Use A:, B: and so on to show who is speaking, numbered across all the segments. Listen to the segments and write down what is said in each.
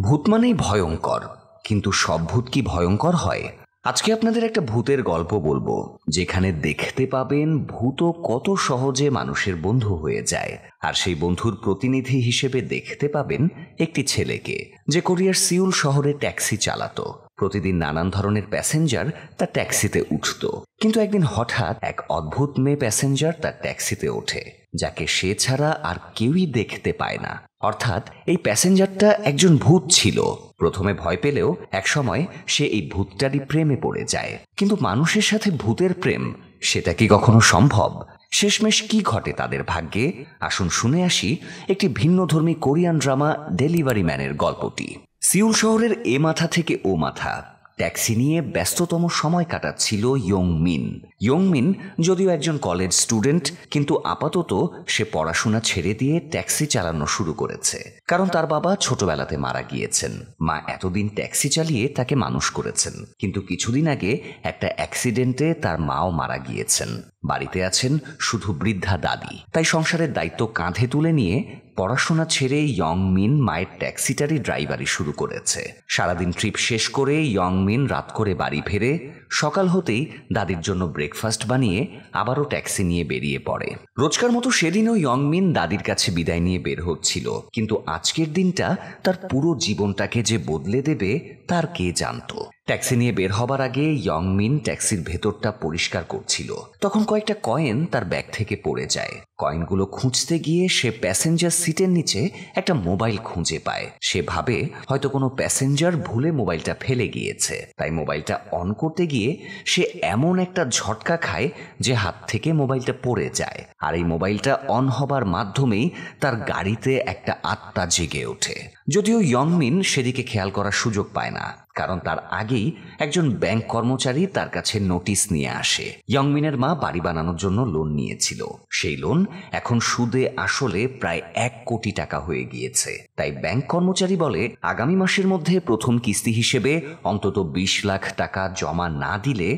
A: ভূত মানেই ভয়ঙ্কর, কিন্তু সব ভূত কি ভয়ঙ্কর হয়? আজকে আপনাদের একটা ভূতের গল্প বলবো, যেখানে দেখতে পাবেন ভূতও কত সহজে মানুষের বন্ধু হয়ে যায়। আর সেই বন্ধুর প্রতিনিধি হিসেবে দেখতে পাবেন একটি ছেলেকে, যে কোরিয়ার সিউল শহরে ট্যাক্সি চালাতো। প্রতিদিন নানান ধরনের প্যাসেঞ্জার তার ট্যাক্সিতে উঠত, কিন্তু একদিন হঠাৎ এক অদ্ভুত মেয়ে প্যাসেঞ্জার তার ট্যাক্সিতে ওঠে, যাকে সে ছাড়া আর কেউই দেখতে পায় না। অর্থাৎ এই প্যাসেঞ্জারটা একজন ভূত ছিল। প্রথমে ভয় পেলেও একসময় সে এই ভূতটারই প্রেমে পড়ে যায়। কিন্তু মানুষের সাথে ভূতের প্রেম, সেটা কি কখনো সম্ভব? শেষমেশ কি ঘটে তাদের ভাগ্যে? আসুন শুনে আসি একটি ভিন্নধর্মী কোরিয়ান ড্রামা ডেলিভারি ম্যানের গল্পটি। সিউল শহরের এ মাথা থেকে ও মাথা ট্যাক্সি নিয়ে ব্যস্ততম সময় কাটাচ্ছিল ইয়ং মিন যদিও একজন কলেজ স্টুডেন্ট, কিন্তু আপাতত সে পড়াশোনা ছেড়ে দিয়ে ট্যাক্সি চালানো শুরু করেছে। কারণ তার বাবা ছোটবেলাতে মারা গিয়েছেন, মা এতদিন ট্যাক্সি চালিয়ে তাকে মানুষ করেছেন। কিন্তু কিছুদিন আগে একটা অ্যাক্সিডেন্টে তার মাও মারা গিয়েছেন। বাড়িতে আছেন শুধু বৃদ্ধা দাদি। তাই সংসারের দায়িত্ব কাঁধে তুলে নিয়ে পড়াশোনা ছেড়ে ইয়ং মিন মায়ের ট্যাক্সিটারই ড্রাইভারি শুরু করেছে। সারাদিন ট্রিপ শেষ করে ইয়ং মিন রাত করে বাড়ি ফেরে। সকাল হতেই দাদির জন্য ব্রেকফাস্ট বানিয়ে আবারও ট্যাক্সি নিয়ে বেরিয়ে পড়ে। রোজকার মতো সেদিনও ইয়ং মিন দাদির কাছে বিদায় নিয়ে বের হচ্ছিল, কিন্তু আজকের দিনটা তার পুরো জীবনটাকে যে বদলে দেবে তার কে জানতো। ট্যাক্সি নিয়ে বের হবার আগে ইয়ং মিন ট্যাক্সির ভেতরটা পরিষ্কার করছিল, তখন কয়েকটা কয়েন তার ব্যাগ থেকে পড়ে যায়। কয়েনগুলো খুঁজতে গিয়ে সে প্যাসেঞ্জার সিটের নিচে একটা মোবাইল খুঁজে পায়। সে ভাবে হয়তো কোনো প্যাসেঞ্জার ভুলে মোবাইলটা ফেলে গিয়েছে, তাই মোবাইলটা অন করতে গিয়ে সে এমন একটা ঝটকা খায় যে হাত থেকে মোবাইলটা পড়ে যায়। আর এই মোবাইলটা অন হবার মাধ্যমেই তার গাড়িতে একটা আত্মা জেগে ওঠে। যদিও ইয়ং মিন সেদিকে খেয়াল করার সুযোগ পায় না, কারণ তার আগেই একজন ব্যাংক কর্মচারী তার কাছে নোটিশ নিয়ে আসে। ইয়ং মিনের মা বাড়ি বানানোর জন্য লোন নিয়েছিল। সেই লোন এখন সুদে আসলে প্রায় 1 কোটি টাকা হয়ে গিয়েছে। তাই ব্যাংক কর্মচারী বলে আগামী মাসের মধ্যে প্রথম কিস্তি হিসেবে অন্তত 20 লাখ টাকা জমা না দিলে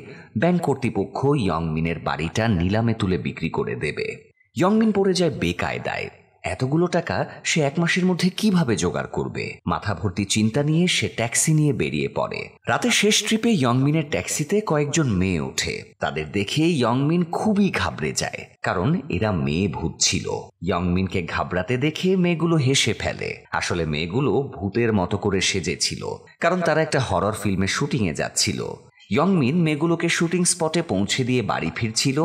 A: ব্যাংক কর্তৃপক্ষ ইয়ং মিনের বাড়িটা নিলামে তুলে বিক্রি করে দেবে। ইয়ং মিন পড়ে যায় বেকায়দায়। এতগুলো টাকা সে 1 মাসের মধ্যে কিভাবে জোগাড় করবে? মাথা ভর্তি চিন্তা নিয়ে সে ট্যাক্সি নিয়ে বেরিয়ে পড়ে। রাতের শেষ ট্রিপে ইয়ং মিনের ট্যাক্সিতে কয়েকজন মেয়ে ওঠে। তাদের দেখে ইয়ং মিন খুবই ঘাবড়ে যায়, কারণ এরা মেয়ে ভূত ছিল। ইয়ং মিনকে ঘাবড়াতে দেখে মেয়েগুলো হেসে ফেলে। আসলে মেয়েগুলো ভূতের মতো করে সেজেছিল, কারণ তারা একটা হরর ফিল্মের শুটিংয়ে যাচ্ছিল। ইয়ং মিন মেয়েগুলোকে শুটিং স্পটে পৌঁছে দিয়ে বাড়ি ফিরছিল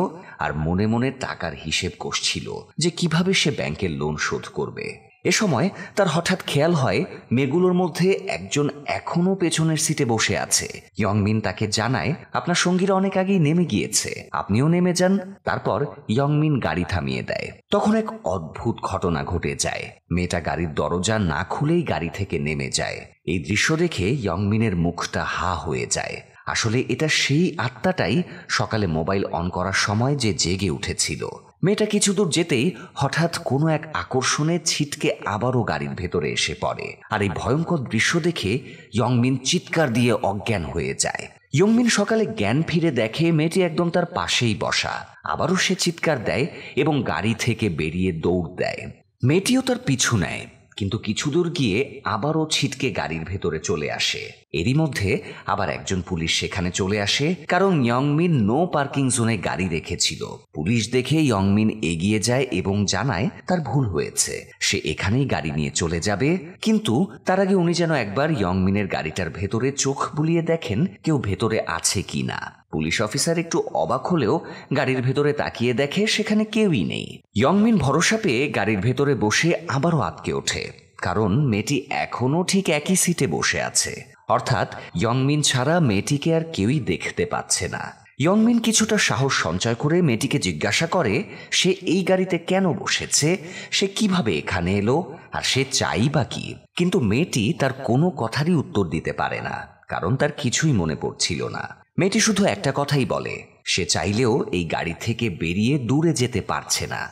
A: আর মনে মনে টাকার হিসেব কষছিল যে কিভাবে সে ব্যাংকের লোন শোধ করবে। এ সময় তার হঠাৎ খেয়াল হয় মেয়েগুলোর মধ্যে একজন এখনো পেছনের সিটে বসে আছে। ইয়ং মিন তাকে জানায়, আপনার সঙ্গীরা অনেক আগেই নেমে গিয়েছে, আপনিও নেমে যান। তারপর ইয়ং মিন গাড়ি থামিয়ে দেয়। তখন এক অদ্ভুত ঘটনা ঘটে যায়। মেয়েটা গাড়ির দরজা না খুলেই গাড়ি থেকে নেমে যায়। এই দৃশ্য দেখে ইয়ং মিনের মুখটা হা হয়ে যায়। আসলে এটা সেই আত্মাটাই সকালে মোবাইল অন করার সময় যে জেগে উঠেছিল। মেয়েটা কিছু দূর যেতেই হঠাৎ কোনো এক আকর্ষণে ছিটকে আবারও গাড়ির ভেতরে এসে পড়ে। আর এই ভয়ঙ্কর দৃশ্য দেখে ইয়ং মিন চিৎকার দিয়ে অজ্ঞান হয়ে যায়। ইয়ং মিন সকালে জ্ঞান ফিরে দেখে মেয়েটি একদম তার পাশেই বসা। আবারও সে চিৎকার দেয় এবং গাড়ি থেকে বেরিয়ে দৌড় দেয়। মেয়েটিও তার পিছু নেয়, কিন্তু কিছু দূর গিয়ে আবারও ছিটকে গাড়ির ভেতরে চলে আসে। এরই মধ্যে আবার একজন পুলিশ সেখানে চলে আসে, কারণ ইয়ং মিন নো পার্কিং জোনে গাড়ি রেখেছিল। পুলিশ দেখে ইয়ং মিন এগিয়ে যায় এবং জানায় তার ভুল হয়েছে, সে এখানেই গাড়ি নিয়ে চলে যাবে। কিন্তু তার আগে উনি যেন একবার ইয়ং মিনের গাড়িটার ভেতরে চোখ বুলিয়ে দেখেন কেউ ভেতরে আছে কিনা। পুলিশ অফিসার একটু অবাক হলেও গাড়ির ভেতরে তাকিয়ে দেখে সেখানে কেউই নেই। ইয়ং মিন ভরসা পেয়ে গাড়ির ভেতরে বসে আবারও আটকে ওঠে, কারণ মেয়েটি এখনো ঠিক একই সিটে বসে আছে। অর্থাৎ ইয়ং মিন ছাড়া মেয়েটিকে আর কেউই দেখতে পাচ্ছে না। ইয়ং মিন কিছুটা সাহস সঞ্চয় করে মেয়েটিকে জিজ্ঞাসা করে সে এই গাড়িতে কেন বসেছে, সে কিভাবে এখানে এলো, আর সে চাই বা কি। কিন্তু মেয়েটি তার কোনো কথারই উত্তর দিতে পারে না, কারণ তার কিছুই মনে পড়ছিল না। মেয়েটি শুধু একটা কথাই বলে, সে চাইলেও এই গাড়ি থেকে বেরিয়ে দূরে যেতে পারছে না।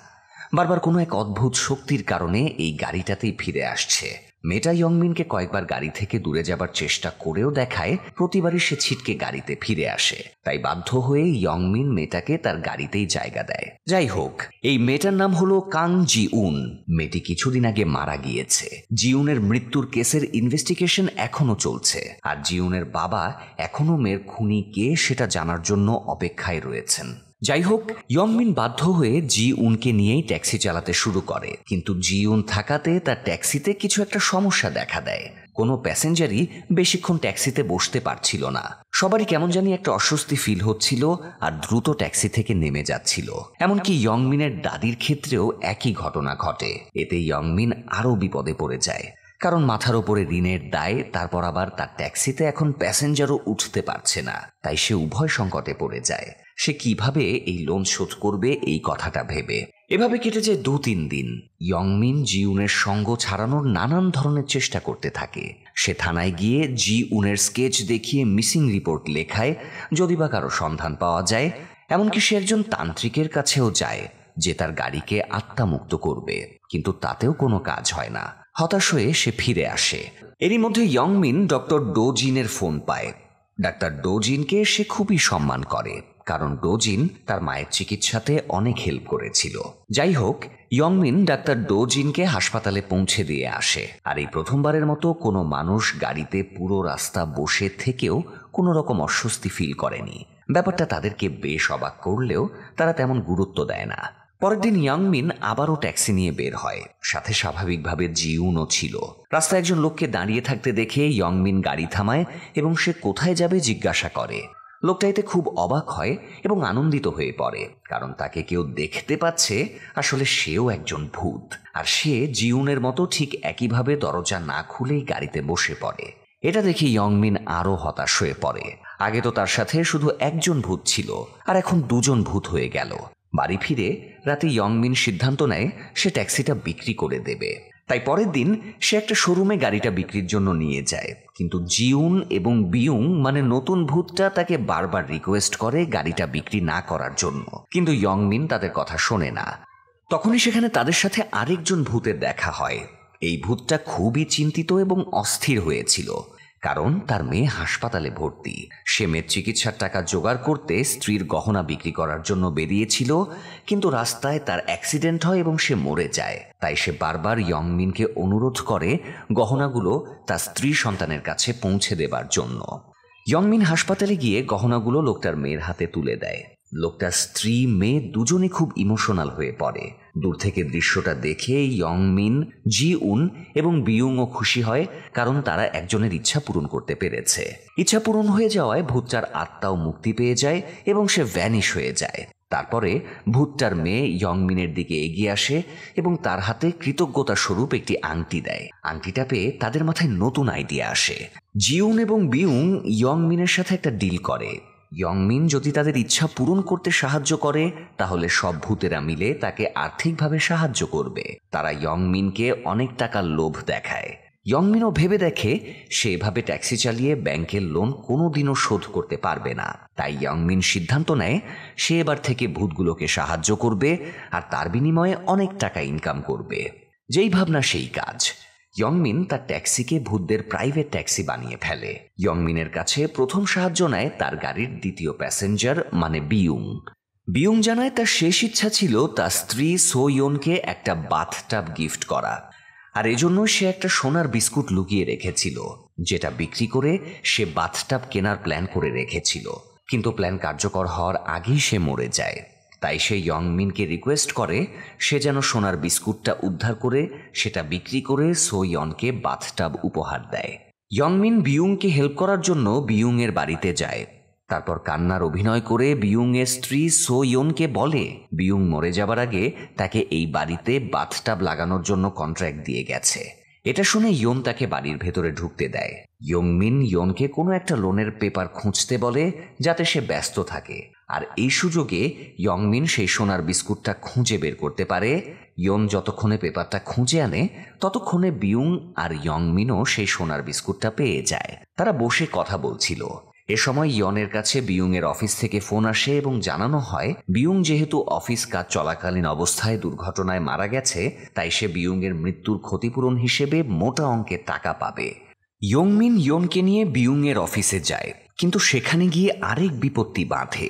A: বারবার কোনো এক অদ্ভুত শক্তির কারণে এই গাড়িটাতেই ফিরে আসছে। মেয়েটা ইয়ংমিনকে কয়েকবার গাড়ি থেকে দূরে যাবার চেষ্টা করেও দেখায় প্রতিবারই সে ছিটকে গাড়িতে ফিরে আসে। তাই বাধ্য হয়ে ইয়ংমিন মেয়েটাকে তার গাড়িতেই জায়গা দেয়। যাই হোক, এই মেয়েটার নাম হলো কাং জি-উন। মেয়েটি কিছুদিন আগে মারা গিয়েছে। জিউনের মৃত্যুর কেসের ইনভেস্টিগেশন এখনো চলছে, আর জিউনের বাবা এখনো মেয়ের খুনি কে সেটা জানার জন্য অপেক্ষায় রয়েছেন। যাই হোক, ইয়ংমিন বাধ্য হয়ে জি-উনকে নিয়েই ট্যাক্সি চালাতে শুরু করে, কিন্তু জি-উন থাকাতে তার ট্যাক্সিতে কিছু একটা সমস্যা দেখা দেয়। কোনো প্যাসেঞ্জারই বেশিক্ষণ ট্যাক্সিতে বসতে পারছিল না। সবারই কেমন জানি একটা অস্বস্তি ফিল হচ্ছিল আর দ্রুত ট্যাক্সি থেকে নেমে যাচ্ছিল। এমনকি ইয়ংমিনের দাদির ক্ষেত্রেও একই ঘটনা ঘটে। এতে ইয়ংমিন আরও বিপদে পড়ে যায়, কারণ মাথার ওপরে ঋণের দায়, তারপর আবার তার ট্যাক্সিতে এখন প্যাসেঞ্জারও উঠতে পারছে না। তাই সে উভয় সংকটে পড়ে যায়। সে কিভাবে এই লোন শোধ করবে এই কথাটা ভেবে। এভাবে কেটে যায় 2-3 দিন। ইয়ংমিন জি-উনের সঙ্গ ছাড়ানোর নানান ধরনের চেষ্টা করতে থাকে। সে থানায় গিয়ে জি-উনের স্কেচ দেখিয়ে মিসিং রিপোর্ট লেখায়, যদি বা কারো সন্ধান পাওয়া যায়। এমনকি সে একজন তান্ত্রিকের কাছেও যায় যে তার গাড়িকে আত্মামুক্ত করবে, কিন্তু তাতেও কোনো কাজ হয় না। হতাশ হয়ে সে ফিরে আসে। এরই মধ্যে ইয়ংমিন ডক্টর ডো-জিনের ফোন পায়। ডাক্তার ডো-জিনকে সে খুবই সম্মান করে, কারণ ডো-জিন তার মায়ের চিকিৎসাতে অনেক হেল্প করেছিল। যাই হোক, ইয়ংমিন ডাক্তার ডো-জিনকে হাসপাতালে পৌঁছে দিয়ে আসে। আর এই প্রথমবারের মতো কোনো মানুষ গাড়িতে পুরো রাস্তা বসে থেকেও কোনো রকম অস্বস্তি ফিল করেনি। ব্যাপারটা তাদেরকে বেশ অবাক করলেও তারা তেমন গুরুত্ব দেয় না। পরের দিন ইয়ংমিন আবারও ট্যাক্সি নিয়ে বের হয়। সাথে স্বাভাবিকভাবে জি-উনও ছিল। রাস্তায় একজন লোককে দাঁড়িয়ে থাকতে দেখে ইয়ংমিন গাড়ি থামায় এবং সে কোথায় যাবে জিজ্ঞাসা করে। লোকটা এতে খুব অবাক হয় এবং আনন্দিত হয়ে পড়ে, কারণ তাকে কেউ দেখতে পাচ্ছে। আসলে সেও একজন ভূত, আর সে জি-উনের মতো ঠিক একইভাবে দরজা না খুলেই গাড়িতে বসে পড়ে। এটা দেখে ইয়ংমিন আরও হতাশ হয়ে পড়ে। আগে তো তার সাথে শুধু একজন ভূত ছিল, আর এখন 2জন ভূত হয়ে গেল। বাড়ি ফিরে রাতে ইয়ংমিন সিদ্ধান্ত নেয় সে ট্যাক্সিটা বিক্রি করে দেবে। তাই পরের দিন সে একটা শোরুমে গাড়িটা বিক্রির জন্য নিয়ে যায়, কিন্তু জি-উন এবং বিউং মানে নতুন ভূতটা তাকে বারবার রিকোয়েস্ট করে গাড়িটা বিক্রি না করার জন্য, কিন্তু ইয়ংমিন তাদের কথা শোনে না। তখনই সেখানে তাদের সাথে আরেকজন ভূতের দেখা হয়। এই ভূতটা খুবই চিন্তিত এবং অস্থির হয়েছিল, কারণ তার মেয়ে হাসপাতালে ভর্তি। সে মেয়ের চিকিৎসার টাকা জোগাড় করতে স্ত্রীর গহনা বিক্রি করার জন্য বেরিয়েছিল, কিন্তু রাস্তায় তার অ্যাক্সিডেন্ট হয় এবং সে মরে যায়। তাই সে বারবার ইয়ংমিনকে অনুরোধ করে গহনাগুলো তার স্ত্রী সন্তানের কাছে পৌঁছে দেবার জন্য। ইয়ংমিন হাসপাতালে গিয়ে গহনাগুলো লোকটার মেয়ের হাতে তুলে দেয়। লোকটার স্ত্রী মেয়ে দুজনে খুব ইমোশনাল হয়ে পড়ে। দূর থেকে দৃশ্যটা দেখে ইয়ংমিন, জি-উন এবং বিউংও খুশি হয়, কারণ তারা একজনের ইচ্ছা পূরণ করতে পেরেছে। ইচ্ছা পূরণ হয়ে যাওয়ায় ভূতটার আত্মাও মুক্তি পেয়ে যায় এবং সে ভ্যানিশ হয়ে যায়। তারপরে ভূতটার মেয়ে ইয়ংমিনের দিকে এগিয়ে আসে এবং তার হাতে কৃতজ্ঞতা স্বরূপ একটি আংটি দেয়। আংটিটা পেয়ে তাদের মাথায় নতুন আইডিয়া আসে। জি-উন এবং বিউং ইয়ংমিনের সাথে একটা ডিল করে। ইয়ংমিন যদি তাদের ইচ্ছা পূরণ করতে সাহায্য করে, তাহলে সব ভূতেরা মিলে তাকে আর্থিকভাবে সাহায্য করবে। তারা ইয়ংমিনকে অনেক টাকার লোভ দেখায়। ইয়ংমিনও ভেবে দেখে সে এভাবে ট্যাক্সি চালিয়ে ব্যাংকের লোন কোনোদিনও শোধ করতে পারবে না। তাই ইয়ংমিন সিদ্ধান্ত নেয় সে এবার থেকে ভূতগুলোকে সাহায্য করবে আর তার বিনিময়ে অনেক টাকা ইনকাম করবে। যেই ভাবনা সেই কাজ। ইয়ংমিন তার ট্যাক্সিকে ভূতদের প্রাইভেট ট্যাক্সি বানিয়ে ফেলে। ইয়ংমিনের কাছে প্রথম সাহায্য নেয় তার গাড়ির দ্বিতীয় প্যাসেঞ্জার মানে বিউং। বিউং জানায় তার শেষ ইচ্ছা ছিল তার স্ত্রী সো-ইয়নকে একটা বাথটাব গিফট করা, আর এজন্য সে একটা সোনার বিস্কুট লুকিয়ে রেখেছিল, যেটা বিক্রি করে সে বাথটাব কেনার প্ল্যান করে রেখেছিল। কিন্তু প্ল্যান কার্যকর হওয়ার আগেই সে মরে যায়। তাই সে ইয়ংমিনকে রিকোয়েস্ট করে সে যেন সোনার বিস্কুটটা উদ্ধার করে সেটা বিক্রি করে সো-ইয়নকে বাথটাব উপহার দেয়। ইয়ংমিন বিউংকে হেল্প করার জন্য বিউংয়ের বাড়িতে যায়। তারপর কান্নার অভিনয় করে বিউংয়ের স্ত্রী সো-ইয়নকে বলে বিউং মরে যাবার আগে তাকে এই বাড়িতে বাথটাব লাগানোর জন্য কন্ট্রাক্ট দিয়ে গেছে। এটা শুনে ইয়ন তাকে বাড়ির ভেতরে ঢুকতে দেয়। ইয়ংমিন ইয়নকে কোনো একটা লোনের পেপার খুঁজতে বলে যাতে সে ব্যস্ত থাকে, আর এই সুযোগে ইয়ংমিন সেই সোনার বিস্কুটটা খুঁজে বের করতে পারে। ইয়ন যতক্ষণে পেপারটা খুঁজে আনে ততক্ষণে বিউং আর ইয়ংমিনও সেই সোনার বিস্কুটটা পেয়ে যায়। তারা বসে কথা বলছিল। এ সময় ইয়নের কাছে বিউংয়ের অফিস থেকে ফোন আসে এবং জানানো হয় বিউং যেহেতু অফিস কাজ চলাকালীন অবস্থায় দুর্ঘটনায় মারা গেছে, তাই সে বিউংয়ের মৃত্যুর ক্ষতিপূরণ হিসেবে মোটা অঙ্কের টাকা পাবে। ইয়ংমিন ইয়নকে নিয়ে বিউংয়ের অফিসে যায়, কিন্তু সেখানে গিয়ে আরেক বিপত্তি বাঁধে।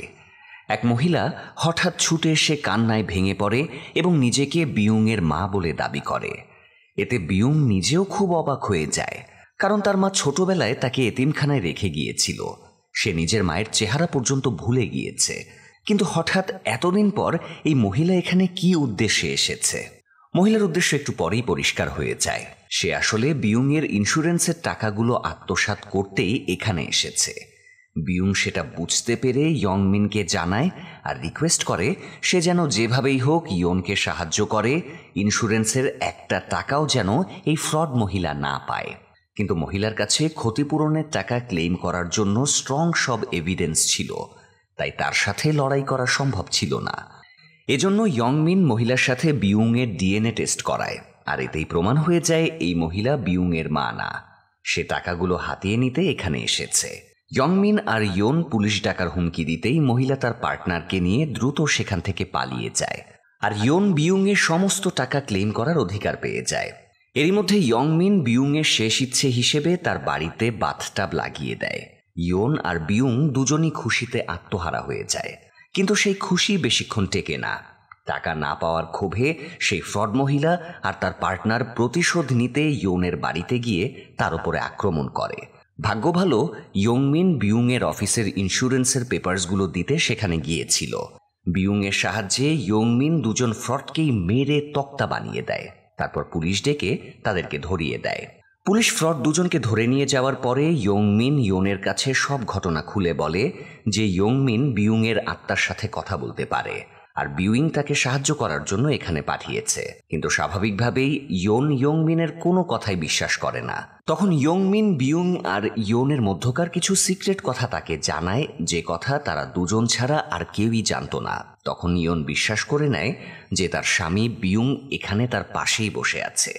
A: এক মহিলা হঠাৎ ছুটে এসে কান্নায় ভেঙে পড়ে এবং নিজেকে বিউংয়ের মা বলে দাবি করে। এতে বিউং নিজেও খুব অবাক হয়ে যায়, কারণ তার মা ছোটবেলায় তাকে এতিমখানায় রেখে গিয়েছিল। সে নিজের মায়ের চেহারা পর্যন্ত ভুলে গিয়েছে। কিন্তু হঠাৎ এতদিন পর এই মহিলা এখানে কি উদ্দেশ্যে এসেছে? মহিলার উদ্দেশ্য একটু পরেই পরিষ্কার হয়ে যায়। সে আসলে বিউংয়ের ইন্স্যুরেন্সের টাকাগুলো আত্মসাৎ করতেই এখানে এসেছে। বিউং সেটা বুঝতে পেরে ইয়ংমিনকে জানায় আর রিকোয়েস্ট করে সে যেন যেভাবেই হোক ইয়নকে সাহায্য করে, ইন্স্যুরেন্সের একটা টাকাও যেন এই ফ্রড মহিলা না পায়। কিন্তু মহিলার কাছে ক্ষতিপূরণের টাকা ক্লেম করার জন্য স্ট্রং সব এভিডেন্স ছিল, তাই তার সাথে লড়াই করা সম্ভব ছিল না। এজন্য ইয়ংমিন মহিলার সাথে বিউংয়ের ডিএনএ টেস্ট করায়, আর এতেই প্রমাণ হয়ে যায় এই মহিলা বিউংয়ের মা না। সে টাকাগুলো হাতিয়ে নিতে এখানে এসেছে। ইয়ংমিন আর ইয়ন পুলিশ ডাকার হুমকি দিতেই মহিলা তার পার্টনারকে নিয়ে দ্রুত সেখান থেকে পালিয়ে যায়, আর ইয়ন বিউংয়ের সমস্ত টাকা ক্লেম করার অধিকার পেয়ে যায়। এরই মধ্যে ইয়ংমিন বিউংয়ের শেষ ইচ্ছে হিসেবে তার বাড়িতে বাথটাব লাগিয়ে দেয়। ইয়ন আর বিউং দুজনই খুশিতে আত্মহারা হয়ে যায়, কিন্তু সেই খুশি বেশিক্ষণ টেকে না। টাকা না পাওয়ার ক্ষোভে সেই ফ্রড মহিলা আর তার পার্টনার প্রতিশোধ নিতে ইয়নের বাড়িতে গিয়ে তার উপরে আক্রমণ করে। ভাগ্য ভালো ইয়ংমিন বিউংয়ের অফিসের ইন্স্যুরেন্সের পেপারসগুলো দিতে সেখানে গিয়েছিল। বিউংয়ের সাহায্যে ইয়ংমিন দুজন ফ্রডকেই মেরে তক্তা বানিয়ে দেয়। তারপর পুলিশ ডেকে তাদেরকে ধরিয়ে দেয়। পুলিশ ফ্রড দুজনকে ধরে নিয়ে যাওয়ার পরে ইয়ংমিন ইয়নের কাছে সব ঘটনা খুলে বলে যে ইয়ংমিন বিউংয়ের আত্মার সাথে কথা বলতে পারে, আর বিউং তাকে সাহায্য করার জন্য এখানে পাঠিয়েছে। কিন্তু স্বাভাবিকভাবেই ইয়ংমিনের কোনো কথাই বিশ্বাস করে না। তখন ইয়ংমিন বিউং আর ইয়নের মধ্যকার কিছু সিক্রেট কথা তাকে জানায়, যে কথা তারা দুজন ছাড়া আর কেউই জানতো না। তখন ইয়ন বিশ্বাস করে নেয় যে তার স্বামী বিউং এখানে তার পাশেই বসে আছে।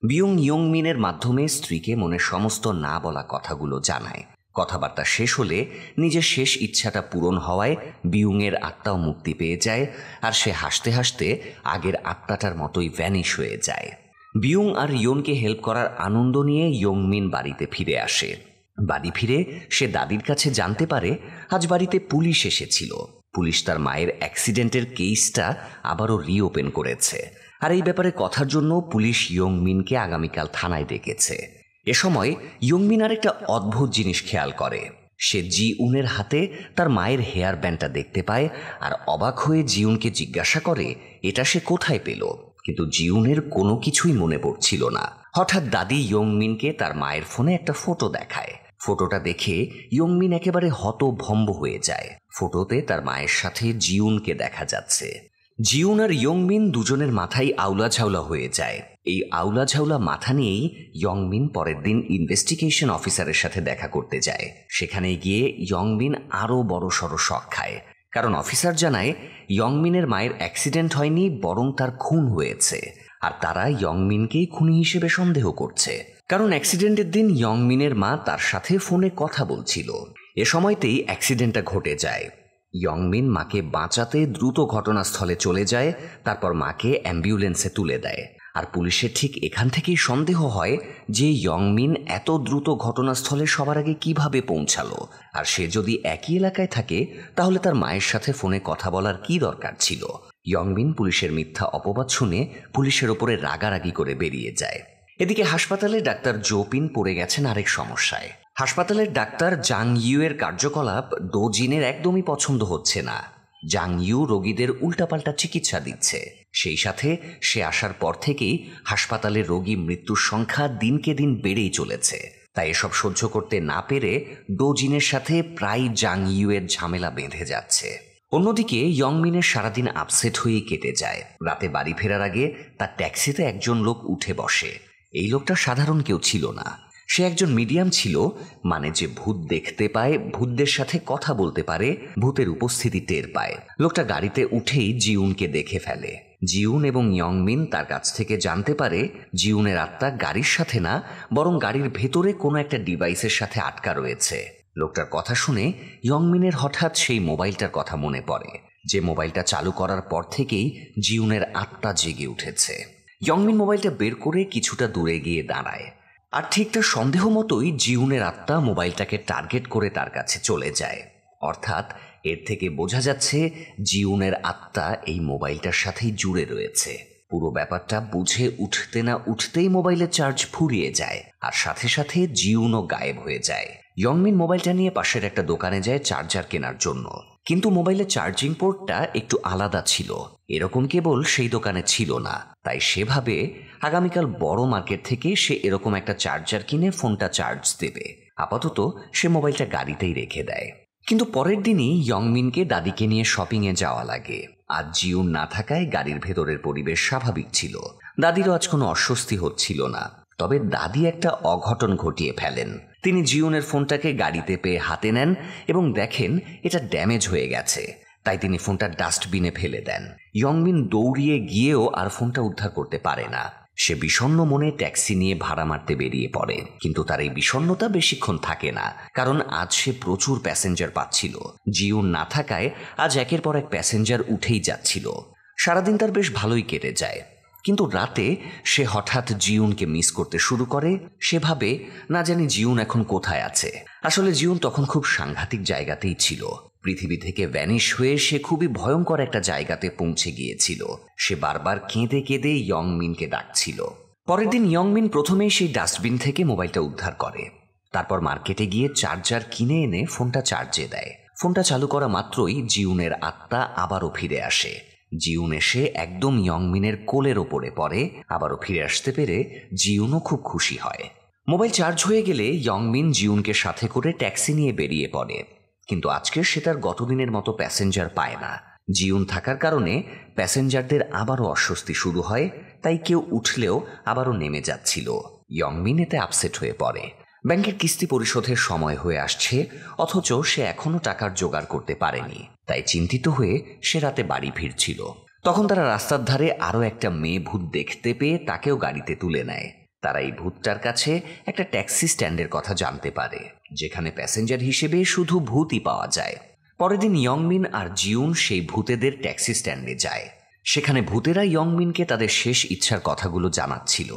A: বিউং ইয়ংমিনের মাধ্যমে স্ত্রীকে মনের সমস্ত না বলা কথাগুলো জানায়। কথাবার্তা শেষ হলে নিজের শেষ ইচ্ছাটা পূরণ হওয়ায় বিউংয়ের আত্মাও মুক্তি পেয়ে যায়, আর সে হাসতে হাসতে আগের আত্মাটার মতোই ভ্যানিশ হয়ে যায়। বিউং আর ইয়নকে হেল্প করার আনন্দ নিয়ে ইয়ংমিন বাড়িতে ফিরে আসে। বাড়ি ফিরে সে দাদির কাছে জানতে পারে আজ বাড়িতে পুলিশ এসেছিল। পুলিশ তার মায়ের অ্যাক্সিডেন্টের কেসটা আবারও রিওপেন করেছে, আর এই ব্যাপারে কথার জন্য পুলিশ ইয়ংমিনকে আগামীকাল থানায় ডেকেছে। এ সময় ইয়ংমিন আর একটা অদ্ভুত জিনিস খেয়াল করে। সে জিউনের হাতে তার মায়ের হেয়ার ব্যান্ডটা দেখতে পায়, আর অবাক হয়ে জিউনকে জিজ্ঞাসা করে এটা সে কোথায় পেল। কিন্তু জিউনের কোনো কিছুই মনে পড়ছিল না। হঠাৎ দাদি ইয়ংমিনকে তার মায়ের ফোনে একটা ফটো দেখায়। ফটোটা দেখে ইয়ংমিন একেবারে হতভম্ব হয়ে যায়। ফটোতে তার মায়ের সাথে জিউনকে দেখা যাচ্ছে। জিউন আর ইয়ংমিন দুজনের মাথায় আউলা ঝাউলা হয়ে যায়। এই আউলা ঝাউলা মাথা নিয়েই ইয়ংমিন পরের দিন ইনভেস্টিগেশন অফিসারের সাথে দেখা করতে যায়। সেখানে গিয়ে ইয়ংমিন আরও বড় সড় শক খায়, কারণ অফিসার জানায় ইয়ংমিনের মায়ের অ্যাক্সিডেন্ট হয়নি, বরং তার খুন হয়েছে, আর তারা ইয়ংমিনকেই খুনি হিসেবে সন্দেহ করছে। কারণ অ্যাক্সিডেন্টের দিন ইয়ংমিনের মা তার সাথে ফোনে কথা বলছিল। এ সময়তেই অ্যাক্সিডেন্টটা ঘটে যায়। ইয়ংমিন মাকে বাঁচাতে দ্রুত ঘটনাস্থলে চলে যায়, তারপর মাকে অ্যাম্বুলেন্সে তুলে দেয়। আর পুলিশের ঠিক এখান থেকেই সন্দেহ হয় যে ইয়ংমিন এত দ্রুত ঘটনাস্থলে সবার আগে কিভাবে পৌঁছালো, আর সে যদি একই এলাকায় থাকে তাহলে তার মায়ের সাথে ফোনে কথা বলার কি দরকার ছিল। ইয়ংমিন পুলিশের মিথ্যা অপবাদ শুনে পুলিশের ওপরে রাগারাগি করে বেরিয়ে যায়। এদিকে হাসপাতালে ডাক্তার জোপিন পড়ে গেছেন আরেক সমস্যায়। হাসপাতালের ডাক্তার জাং ইউ এর কার্যকলাপ দো জিনের একদমই পছন্দ হচ্ছে না। জাং ইউ রোগীদের উল্টাপাল্টা চিকিৎসা দিচ্ছে। সেই সাথে সে আসার পর থেকেই হাসপাতালে রোগী মৃত্যুর সংখ্যা দিনকে দিন বেড়েই চলেছে। তাই এসব সহ্য করতে না পেরে দো জিনের সাথে প্রায় জাং ইউ এর ঝামেলা বেঁধে যাচ্ছে। অন্যদিকে ইয়ংমিনের সারাদিন আপসেট হয়েই কেটে যায়। রাতে বাড়ি ফেরার আগে তার ট্যাক্সিতে একজন লোক উঠে বসে। এই লোকটা সাধারণ কেউ ছিল না, সে একজন মিডিয়াম ছিল, মানে যে ভূত দেখতে পায়, ভূতদের সাথে কথা বলতে পারে, ভূতের উপস্থিতি টের পায়। লোকটা গাড়িতে উঠেই জিউনকে দেখে ফেলে। জিউন এবং ইয়ংমিন তার কাছ থেকে জানতে পারে জিউনের আত্মা গাড়ির সাথে না, বরং গাড়ির ভেতরে কোনো একটা ডিভাইসের সাথে আটকা রয়েছে। লোকটার কথা শুনে ইয়ংমিনের হঠাৎ সেই মোবাইলটার কথা মনে পড়ে, যে মোবাইলটা চালু করার পর থেকেই জিউনের আত্মা জেগে উঠেছে। ইয়ংমিন মোবাইলটা বের করে কিছুটা দূরে গিয়ে দাঁড়ায়, আর ঠিক তার সন্দেহ মতোই জিউনের আত্মা মোবাইলটাকে টার্গেট করে তার কাছে চলে যায়। অর্থাৎ এর থেকে বোঝা যাচ্ছে জিউনের আত্মা এই মোবাইলটার সাথেই জুড়ে রয়েছে। পুরো ব্যাপারটা বুঝে উঠতে না উঠতেই মোবাইলের চার্জ ফুরিয়ে যায়, আর সাথে সাথে জিউনও গায়েব হয়ে যায়। ইয়ংমিন মোবাইলটা নিয়ে পাশের একটা দোকানে যায় চার্জার কেনার জন্য, কিন্তু মোবাইলের চার্জিং পোর্টটা একটু আলাদা ছিল, এরকম কেবল সেই দোকানে ছিল না। তাই সেভাবে আগামীকাল বড় মার্কেট থেকে সে এরকম একটা চার্জার কিনে ফোনটা চার্জ দেবে। আপাতত সে মোবাইলটা গাড়িতেই রেখে দেয়। কিন্তু পরের দিনই ইয়ংমিনকে দাদিকে নিয়ে শপিংয়ে যাওয়া লাগে। আজ জিউন না থাকায় গাড়ির ভেতরের পরিবেশ স্বাভাবিক ছিল। দাদিরও আজ কোনো অস্বস্তি হচ্ছিল না। তবে দাদি একটা অঘটন ঘটিয়ে ফেলেন। তিনি জিউনের ফোনটাকে গাড়িতে পেয়ে হাতে নেন এবং দেখেন এটা ড্যামেজ হয়ে গেছে। তাই তিনি ফোনটা ডাস্টবিনে ফেলে দেন। ইয়ংমিন দৌড়িয়ে গিয়েও আর ফোনটা উদ্ধার করতে পারে না। সে বিষণ্ণ মনে ট্যাক্সি নিয়ে ভাড়া মারতে বেরিয়ে পড়ে, কিন্তু তার এই বিষণ্ণতা বেশিক্ষণ থাকে না, কারণ আজ সে প্রচুর প্যাসেঞ্জার পাচ্ছিল। জিউন না থাকায় আজ একের পর এক প্যাসেঞ্জার উঠেই যাচ্ছিল। সারাদিন তার বেশ ভালোই কেটে যায়, কিন্তু রাতে সে হঠাৎ জিউনকে মিস করতে শুরু করে। সে ভাবে, না জানি জিউন এখন কোথায় আছে। আসলে জিউন তখন খুব সাংঘাতিক জায়গাতেই ছিল। পৃথিবী থেকে ভ্যানিশ হয়ে সে খুবই ভয়ঙ্কর একটা জায়গাতে পৌঁছে গিয়েছিল। সে বারবার কেঁদে কেঁদে ইয়ংমিনকে ডাকছিল। পরের দিন ইয়ংমিন প্রথমেই সেই ডাস্টবিন থেকে মোবাইলটা উদ্ধার করে। তারপর মার্কেটে গিয়ে চার্জার কিনে এনে ফোনটা চার্জে দেয়। ফোনটা চালু করা মাত্রই জিউনের আত্মা আবারও ফিরে আসে। জিউন এসে একদম ইয়ংমিনের কোলের ওপরে পড়ে। আবারও ফিরে আসতে পেরে জিউনও খুব খুশি হয়। মোবাইল চার্জ হয়ে গেলে ইয়ংমিন জিউনকে সাথে করে ট্যাক্সি নিয়ে বেরিয়ে পড়ে, কিন্তু আজকে সে তার গতদিনের মতো প্যাসেঞ্জার পায় না। জিউন থাকার কারণে প্যাসেঞ্জারদের আবারও অস্বস্তি শুরু হয়, তাই কেউ উঠলেও আবারও নেমে যাচ্ছিল। ইয়ংমিন এতে আপসেট হয়ে পড়ে। ব্যাংকের কিস্তি পরিশোধের সময় হয়ে আসছে, অথচ সে এখনো টাকার জোগাড় করতে পারেনি। তাই চিন্তিত হয়ে সে রাতে বাড়ি ফিরছিল। তখন তারা রাস্তার ধারে আরও একটা মেয়ে ভূত দেখতে পেয়ে তাকেও গাড়িতে তুলে নেয়। তারা এই ভূতটার কাছে একটা ট্যাক্সি স্ট্যান্ডের কথা জানতে পারে, যেখানে প্যাসেঞ্জার হিসেবে শুধু ভূতই পাওয়া যায়। পরের দিন ইয়ংমিন আর জিউন সেই ভূতেদের ট্যাক্সি স্ট্যান্ডে যায়। সেখানে ভূতেরা ইয়ংমিনকে তাদের শেষ ইচ্ছার কথাগুলো জানাচ্ছিল।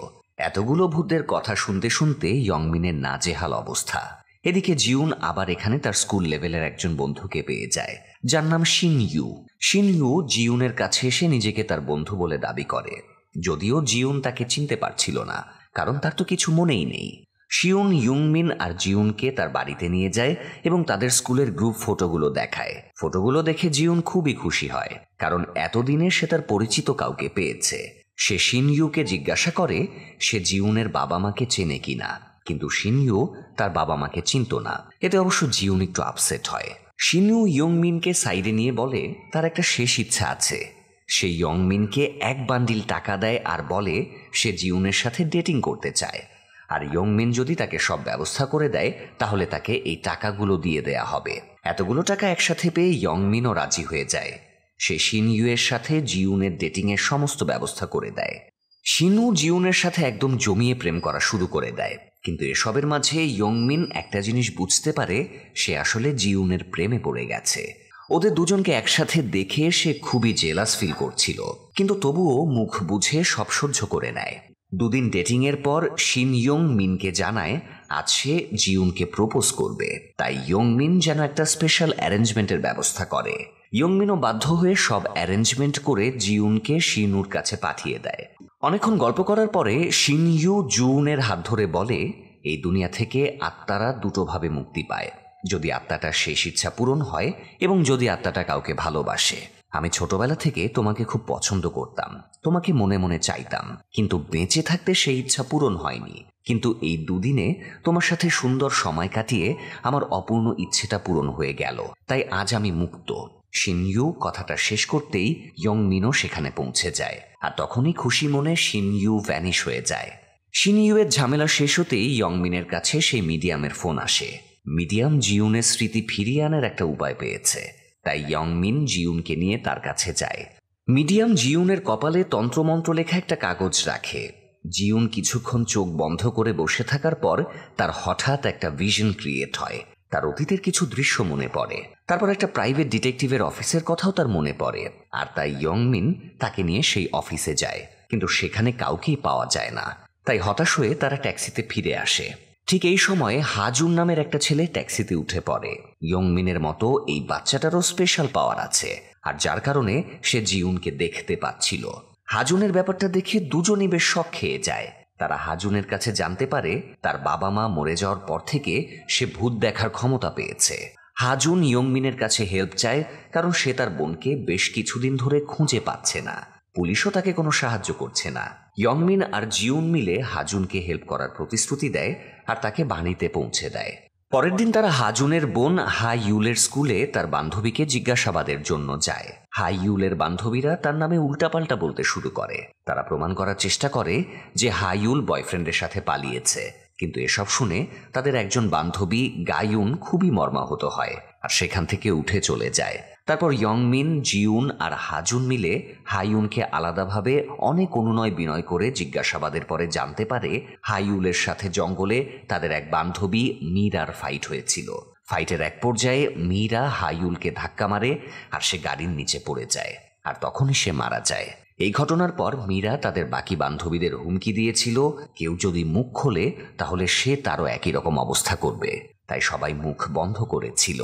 A: এতগুলো ভূতের কথা শুনতে শুনতে ইয়ংমিনের নাজেহাল অবস্থা। এদিকে জিউন আবার এখানে তার স্কুল লেভেলের একজন বন্ধুকে পেয়ে যায়, যার নাম শিনইউ। শিনইউ জিউনের কাছে এসে নিজেকে তার বন্ধু বলে দাবি করে, যদিও জিউন তাকে চিনতে পারছিল না, কারণ তার তো কিছু মনেই নেই। শিউন ইয়ংমিন আর জিউনকে তার বাড়িতে নিয়ে যায় এবং তাদের স্কুলের গ্রুপ ফটোগুলো দেখায়। ফটোগুলো দেখে জিউন খুবই খুশি হয়, কারণ এতদিনে সে তার পরিচিত কাউকে পেয়েছে। সে শিনইউকে জিজ্ঞাসা করে সে জিউনের বাবা মাকে চেনে কিনা, কিন্তু শিনইউ তার বাবা মাকে চিনত না। এতে অবশ্য জিউন একটু আপসেট হয়। শিনইউ ইয়ংমিনকে সাইডে নিয়ে বলে তার একটা শেষ ইচ্ছা আছে। সে ইয়ংমিনকে এক বান্ডিল টাকা দেয় আর বলে সে জিউনের সাথে ডেটিং করতে চায়, আর ইয়ংমিন যদি তাকে সব ব্যবস্থা করে দেয় তাহলে তাকে এই টাকাগুলো দিয়ে দেয়া হবে। এতগুলো টাকা একসাথে পেয়ে ইয়ংমিনও রাজি হয়ে যায়। সে শিনইউয়ের সাথে জিউনের ডেটিংয়ের সমস্ত ব্যবস্থা করে দেয়। শিনু জিউনের সাথে একদম জমিয়ে প্রেম করা শুরু করে দেয়, কিন্তু এসবের মাঝে ইয়ংমিন একটা জিনিস বুঝতে পারে, সে আসলে জিউনের প্রেমে পড়ে গেছে। ওদের দুজনকে একসাথে দেখে সে খুবই জেলাস ফিল করছিল, কিন্তু তবুও মুখ বুঝে সব সহ্য করে নেয়। দুদিন ডেটিংয়ের পর শিন ইয়ংমিনকে জানায় আজ সে জিউনকে প্রপোজ করবে, তাই ইয়ংমিন যেন একটা স্পেশাল অ্যারেঞ্জমেন্টের ব্যবস্থা করে। ইয়ংমিনও বাধ্য হয়ে সব অ্যারেঞ্জমেন্ট করে জিউনকে শিনুর কাছে পাঠিয়ে দেয়। অনেকক্ষণ গল্প করার পরে শিনইউ জিউনের হাত ধরে বলে এই দুনিয়া থেকে আত্মারা দুটোভাবে মুক্তি পায়, যদি আত্মাটার শেষ ইচ্ছা পূরণ হয় এবং যদি আত্মাটা কাউকে ভালোবাসে। আমি ছোটবেলা থেকে তোমাকে খুব পছন্দ করতাম, তোমাকে মনে মনে চাইতাম, কিন্তু বেঁচে থাকতে সেই ইচ্ছা পূরণ হয়নি। কিন্তু এই দুদিনে তোমার সাথে সুন্দর সময় কাটিয়ে আমার অপূর্ণ ইচ্ছেটা পূরণ হয়ে গেল, তাই আজ আমি মুক্ত। শিনইউ কথাটা শেষ করতেই ইয়ংমিনও সেখানে পৌঁছে যায়, আর তখনই খুশি মনে শিনইউ ভ্যানিশ হয়ে যায়। শিনইউয়ের ঝামেলা শেষ হতেই ইয়ংমিনের কাছে সেই মিডিয়ামের ফোন আসে। মিডিয়াম জিউনের স্মৃতি ফিরিয়ে আনার একটা উপায় পেয়েছে, তাই ইয়ংমিন জিউনকে নিয়ে তার কাছে যায়। মিডিয়াম জিউনের কপালে তন্ত্রমন্ত্র লেখা একটা কাগজ রাখে। জিউন কিছুক্ষণ চোখ বন্ধ করে বসে থাকার পর তার হঠাৎ একটা ভিশন ক্রিয়েট হয়। তার অতীতের কিছু দৃশ্য মনে পড়ে। তারপর একটা প্রাইভেট ডিটেকটিভের অফিসের কথাও তার মনে পড়ে, আর তাই ইয়ংমিন তাকে নিয়ে সেই অফিসে যায়, কিন্তু সেখানে কাউকেই পাওয়া যায় না। তাই হতাশ হয়ে তারা ট্যাক্সিতে ফিরে আসে। ঠিক এই সময়ে হাজুন নামের একটা ছেলে ট্যাক্সিতে উঠে পড়ে। ইয়ংমিনের মতো এই বাচ্চাটারও স্পেশাল পাওয়ার আছে, আর যার কারণে সে জিউনকে দেখতে পাচ্ছিল। হাজুনের ব্যাপারটা দেখে দুজনই বেশ শক খেয়ে যায়। তারা হাজুনের কাছে জানতে পারে তার বাবা মা মরে যাওয়ার পর থেকে সে ভূত দেখার ক্ষমতা পেয়েছে। হাজুন ইয়ংমিনের কাছে হেল্প চায়, কারণ সে তার বোনকে বেশ কিছুদিন ধরে খুঁজে পাচ্ছে না। পুলিশও তাকে কোনো সাহায্য করছে না। ইয়ংমিন আর জিউন মিলে হাজুনকে হেল্প করার প্রতিশ্রুতি দেয় আর তাকে বাণীতে পৌঁছে দেয়। পরের দিন তারা হাজুনের বোন হাই ইউলের স্কুলে তার বান্ধবীকে জিজ্ঞাসাবাদের জন্য যায়। হাই ইউলের বান্ধবীরা তার নামে উল্টাপাল্টা বলতে শুরু করে। তারা প্রমাণ করার চেষ্টা করে যে হাই ইউল বয়ফ্রেন্ডের সাথে পালিয়েছে, কিন্তু এসব শুনে তাদের একজন বান্ধবী গায়ুন খুবই মর্মাহত হয় আর সেখান থেকে উঠে চলে যায়। তারপর ইয়ংমিন, জিউন আর হাজুন মিলে হাইউনকে আলাদাভাবে অনেক অনুনয় বিনয় করে জিজ্ঞাসাবাদের পরে জানতে পারে হাইউলের সাথে জঙ্গলে তাদের এক বান্ধবী মীরার ফাইট হয়েছিল। ফাইটের এক পর্যায়ে মীরা হাইউলকে ধাক্কা মারে আর সে গাড়ির নিচে পড়ে যায়, আর তখনই সে মারা যায়। এই ঘটনার পর মীরা তাদের বাকি বান্ধবীদের হুমকি দিয়েছিল কেউ যদি মুখ খোলে তাহলে সে তারও একই রকম অবস্থা করবে, তাই সবাই মুখ বন্ধ করেছিল।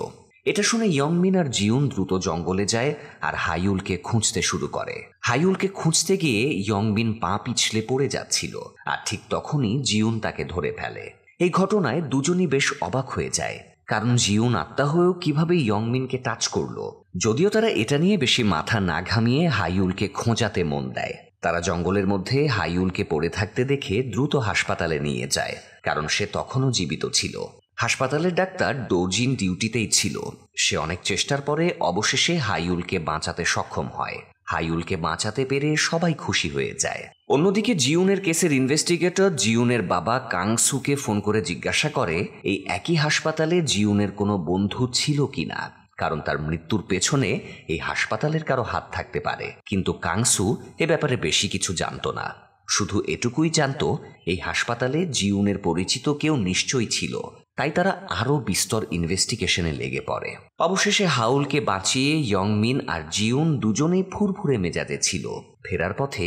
A: এটা শুনে ইয়ংমিন আর জিউন দ্রুত জঙ্গলে যায় আর হাইউলকে খুঁজতে শুরু করে। হাইউলকে খুঁজতে গিয়ে ইয়ংমিন পা পিছলে পড়ে যাচ্ছিল, আর ঠিক তখনই জিউন তাকে ধরে ফেলে। এই ঘটনায় দুজনই বেশ অবাক হয়ে যায়, কারণ জিউন আত্মা হয়েও কিভাবে ইয়ংমিনকে টাচ করলো। যদিও তারা এটা নিয়ে বেশি মাথা না ঘামিয়ে হাইউলকে খোঁজাতে মন দেয়। তারা জঙ্গলের মধ্যে হাইউলকে পড়ে থাকতে দেখে দ্রুত হাসপাতালে নিয়ে যায়, কারণ সে তখনও জীবিত ছিল। হাসপাতালের ডাক্তার ডোজিন ডিউটিতেই ছিল। সে অনেক চেষ্টার পরে অবশেষে হাইউলকে বাঁচাতে সক্ষম হয়। হাইউলকে বাঁচাতে পেরে সবাই খুশি হয়ে যায়। অন্যদিকে জিউনের কেসের ইনভেস্টিগেটর জিউনের বাবা কাংসুকে ফোন করে জিজ্ঞাসা করে এই একই হাসপাতালে জিউনের কোনো বন্ধু ছিল কিনা, কারণ তার মৃত্যুর পেছনে এই হাসপাতালের কারো হাত থাকতে পারে। কিন্তু কাংসু এ ব্যাপারে বেশি কিছু জানতো না, শুধু এটুকুই জানতো এই হাসপাতালে জিউনের পরিচিত কেউ নিশ্চয়ই ছিল। তাই তারা আরও বিস্তর ইনভেস্টিগেশনে লেগে পড়ে। অবশেষে হাউলকে বাঁচিয়ে ইয়ংমিন আর জিউন দুজনেই ফুরফুরে মেজাজে ছিল। ফেরার পথে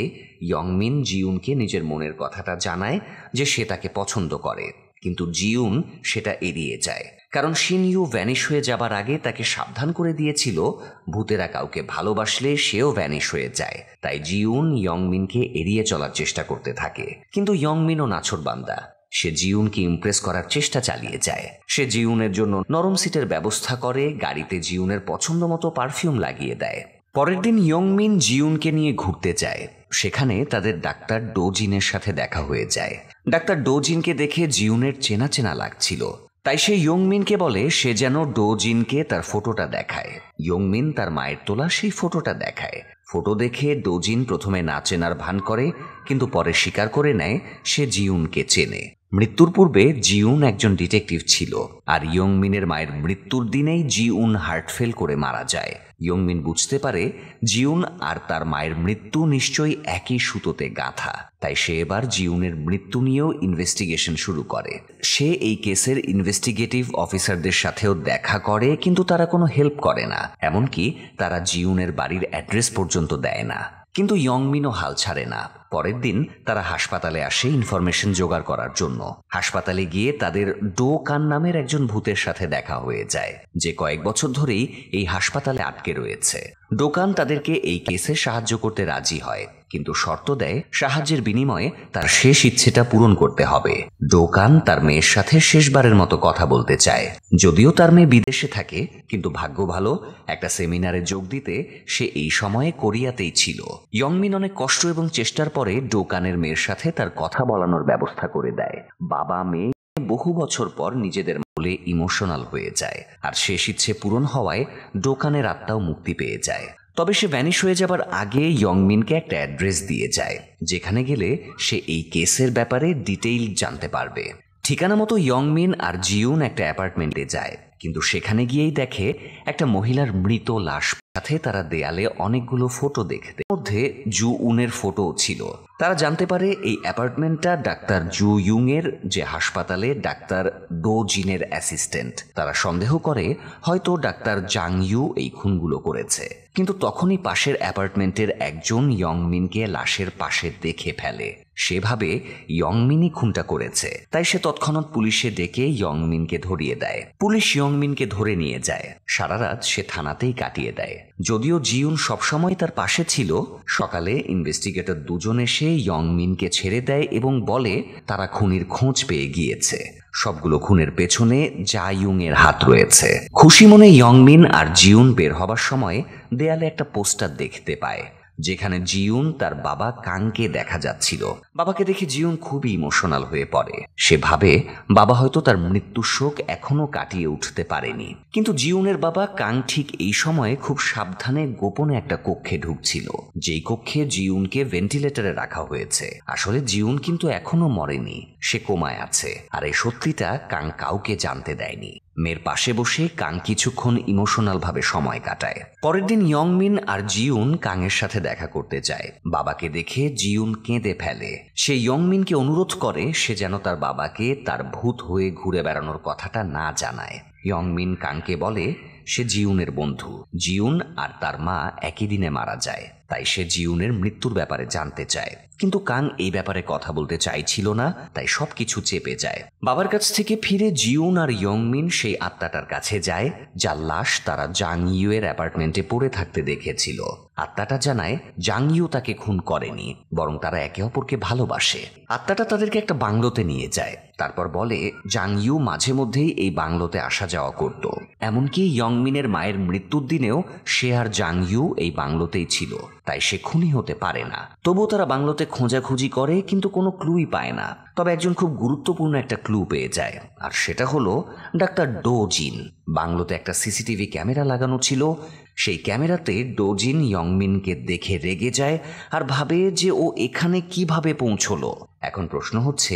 A: ইয়ংমিন জিউনকে নিজের মনের কথাটা জানায় যে সে তাকে পছন্দ করে, কিন্তু জিউন সেটা এড়িয়ে যায়, কারণ শিনইউ ভ্যানিশ হয়ে যাবার আগে তাকে সাবধান করে দিয়েছিল ভূতেরা কাউকে ভালোবাসলে সেও ভ্যানিশ হয়ে যায়। তাই জিউন ইয়ংমিনকে এড়িয়ে চলার চেষ্টা করতে থাকে, কিন্তু ইয়ংমিনও নাছোড়বান্দা। সে জিউনকে ইমপ্রেস করার চেষ্টা চালিয়ে যায়। সে জিউনের জন্য নরম সিটের ব্যবস্থা করে, গাড়িতে জিউনের পছন্দ মতো পারফিউম লাগিয়ে দেয়। পরের দিন ইয়ংমিন জিউনকে নিয়ে ঘুরতে যায়। সেখানে তাদের ডাক্তার ডোজিনের সাথে দেখা হয়ে যায়। ডাক্তার ডোজিনকে দেখে জিউনের চেনা চেনা লাগছিল, তাই সে ইয়ংমিনকে বলে সে যেন ডোজিনকে তার ফটোটা দেখায়। ইয়ংমিন তার মায়ের তোলা সেই ফটোটা দেখায়। ফটো দেখে ডোজিন প্রথমে না চেনার ভান করে, কিন্তু পরে স্বীকার করে নেয় সে জিউনকে চেনে। মৃত্যুর পূর্বে জিউন একজন ডিটেকটিভ ছিল, আর ইয়ংমিনের মায়ের মৃত্যুর দিনেই জিউন হার্ট ফেল করে মারা যায়। ইয়ংমিন বুঝতে পারে জিউন আর তার মায়ের মৃত্যু নিশ্চয়ই একই সুতোতে গাঁথা, তাই সে এবার জিউনের মৃত্যু নিয়েও ইনভেস্টিগেশন শুরু করে। সে এই কেসের ইনভেস্টিগেটিভ অফিসারদের সাথেও দেখা করে, কিন্তু তারা কোনো হেল্প করে না, এমনকি তারা জিউনের বাড়ির অ্যাড্রেস পর্যন্ত দেয় না। কিন্তু ইয়ংমিনও হাল ছাড়ে না। পরের দিন তারা হাসপাতালে আসে ইনফরমেশন জোগাড় করার জন্য। হাসপাতালে গিয়ে তাদের ডো কান নামের একজন ভূতের সাথে দেখা হয়ে যায়, যে কয়েক বছর ধরেই এই হাসপাতালে আটকে রয়েছে। ডোকান তাদেরকে এই কেসে সাহায্য করতে রাজি হয়, কিন্তু শর্ত দেয় সাহায্যের বিনিময়ে তার শেষ ইচ্ছেটা পূরণ করতে হবে। ডোকান তার মেয়ের সাথে শেষবারের মতো কথা বলতে চায়। যদিও তার মেয়ে বিদেশে থাকে, কিন্তু ভাগ্য ভালো একটা সেমিনারে যোগ দিতে সে এই সময়ে কোরিয়াতেই ছিল। ইয়ংমিন অনেক কষ্ট এবং চেষ্টার পরে ডোকানের মেয়ের সাথে তার কথা বলানোর ব্যবস্থা করে দেয়। বাবা মেয়ে বহু বছর পর নিজেদের বলে ইমোশনাল হয়ে যায়, আর শেষ ইচ্ছে পূরণ হওয়ায় ডোকানের আত্মাও মুক্তি পেয়ে যায়। তবে সে ভ্যানিশ হয়ে যাবার আগে ইয়ংমিনকে একটা অ্যাড্রেস দিয়ে যায়, যেখানে গেলে সে এই কেসের ব্যাপারে ডিটেইল জানতে পারবে। ঠিকানা মতো ইয়ংমিন আর জিউন একটা অ্যাপার্টমেন্টে যায়, কিন্তু সেখানে গিয়েই দেখে একটা মহিলার মৃত লাশ। সাথে তারা দেয়ালে অনেকগুলো ফটো দেখতে, মধ্যে জুউনের ফটো ছিল। তারা জানতে পারে এই অ্যাপার্টমেন্টটা ডাক্তার জু ইউং এর, যে হাসপাতালে ডাক্তার ডো জিনের অ্যাসিস্ট্যান্ট। তারা সন্দেহ করে হয়তো ডাক্তার জাং ইউ এই খুনগুলো করেছে। কিন্তু তখনই পাশের অ্যাপার্টমেন্টের একজন ইয়ংমিনকে লাশের পাশে দেখে ফেলে। সেভাবে ইয়ংমিনই খুনটা করেছে। তাই সে তৎক্ষণাৎ পুলিশে ডেকে ইয়ংমিনকে ধরিয়ে দেয়। পুলিশ ইয়ংমিনকে ধরে নিয়ে যায়। সারা রাত সে থানাতেই কাটিয়ে দেয়। যদিও জিউন সবসময় তার পাশে ছিল, সকালে ইনভেস্টিগেটর দুজন এসে ইয়ংমিনকে ছেড়ে দেয় এবং বলে তারা খুনির খোঁজ পেয়ে গিয়েছে। সবগুলো খুনের পেছনে জা ইউং এর হাত রয়েছে। খুশি মনে ইয়ংমিন আর জিউন বের হবার সময় দেয়ালে একটা পোস্টার দেখতে পায়, যেখানে জিউন তার বাবা কাংকে দেখা যাচ্ছিল। বাবাকে দেখে জিউন খুবই ইমোশনাল হয়ে পড়ে। সে ভাবে বাবা হয়তো তার মৃত্যুর শোক এখনো কাটিয়ে উঠতে পারেনি। কিন্তু জিউনের বাবা কাং ঠিক এই সময়ে খুব সাবধানে গোপনে একটা কক্ষে ঢুকছিল, যেই কক্ষে জিউনকে ভেন্টিলেটরে রাখা হয়েছে। আসলে জিউন কিন্তু এখনো মরেনি, সে কোমায় আছে। আর এই সত্যিটা কাং কাউকে জানতে দেয়নি। মেয়ের পাশে বসে কাং কিছুক্ষণ ইমোশনাল ভাবে সময় কাটায়। পরের দিন ইয়ংমিন আর জিউন কাংয়ের সাথে দেখা করতে যায়। বাবাকে দেখে জিউন কেঁদে ফেলে। সে ইয়ংমিনকে অনুরোধ করে সে যেন তার বাবাকে তার ভূত হয়ে ঘুরে বেড়ানোর কথাটা না জানায়। ইয়ংমিন কাংকে বলে সে জিউনের বন্ধু। জিউন আর তার মা একই দিনে মারা যায়, তাই সে জিউনের মৃত্যুর ব্যাপারে জানতে চায়। কিন্তু কাং এই ব্যাপারে কথা বলতে চাইছিল না, তাই সবকিছু চেপে যায়। বাবার কাছ থেকে ফিরে জিউন আর ইয়ংমিন সেই আত্মাটার কাছে যায়, যার লাশ তারা জাং ইউ এর অ্যাপার্টমেন্টে পড়ে থাকতে দেখেছিল। আত্মাটা জানায় জাং ইউ তাকে খুন করেনি, বরং তারা একে অপরকে ভালোবাসে। আত্মাটা তাদেরকে একটা বাংলোতে নিয়ে যায়। তারপর বলে জাং ইউ মাঝে মধ্যেই এই বাংলোতে আসা যাওয়া করত। এমনকি ইয়ংমিনের মায়ের মৃত্যুর দিনেও সে আর জাং ইউ এই বাংলোতেই ছিল, তাই সে খুনি হতে পারে না। তবুও তারা বাংলোতে খোঁজাখুঁজি করে, কিন্তু কোনো ক্লুই পায় না। তবে একজন খুব গুরুত্বপূর্ণ একটা ক্লু পেয়ে যায়, আর সেটা হলো ডাক্তার ডো জিন। বাংলোতে একটা সিসিটিভি ক্যামেরা লাগানো ছিল। সেই ক্যামেরাতে ডোজিন ইয়ংমিনকে দেখে রেগে যায় আর ভাবে যে ও এখানে কিভাবে পৌঁছলো। এখন প্রশ্ন হচ্ছে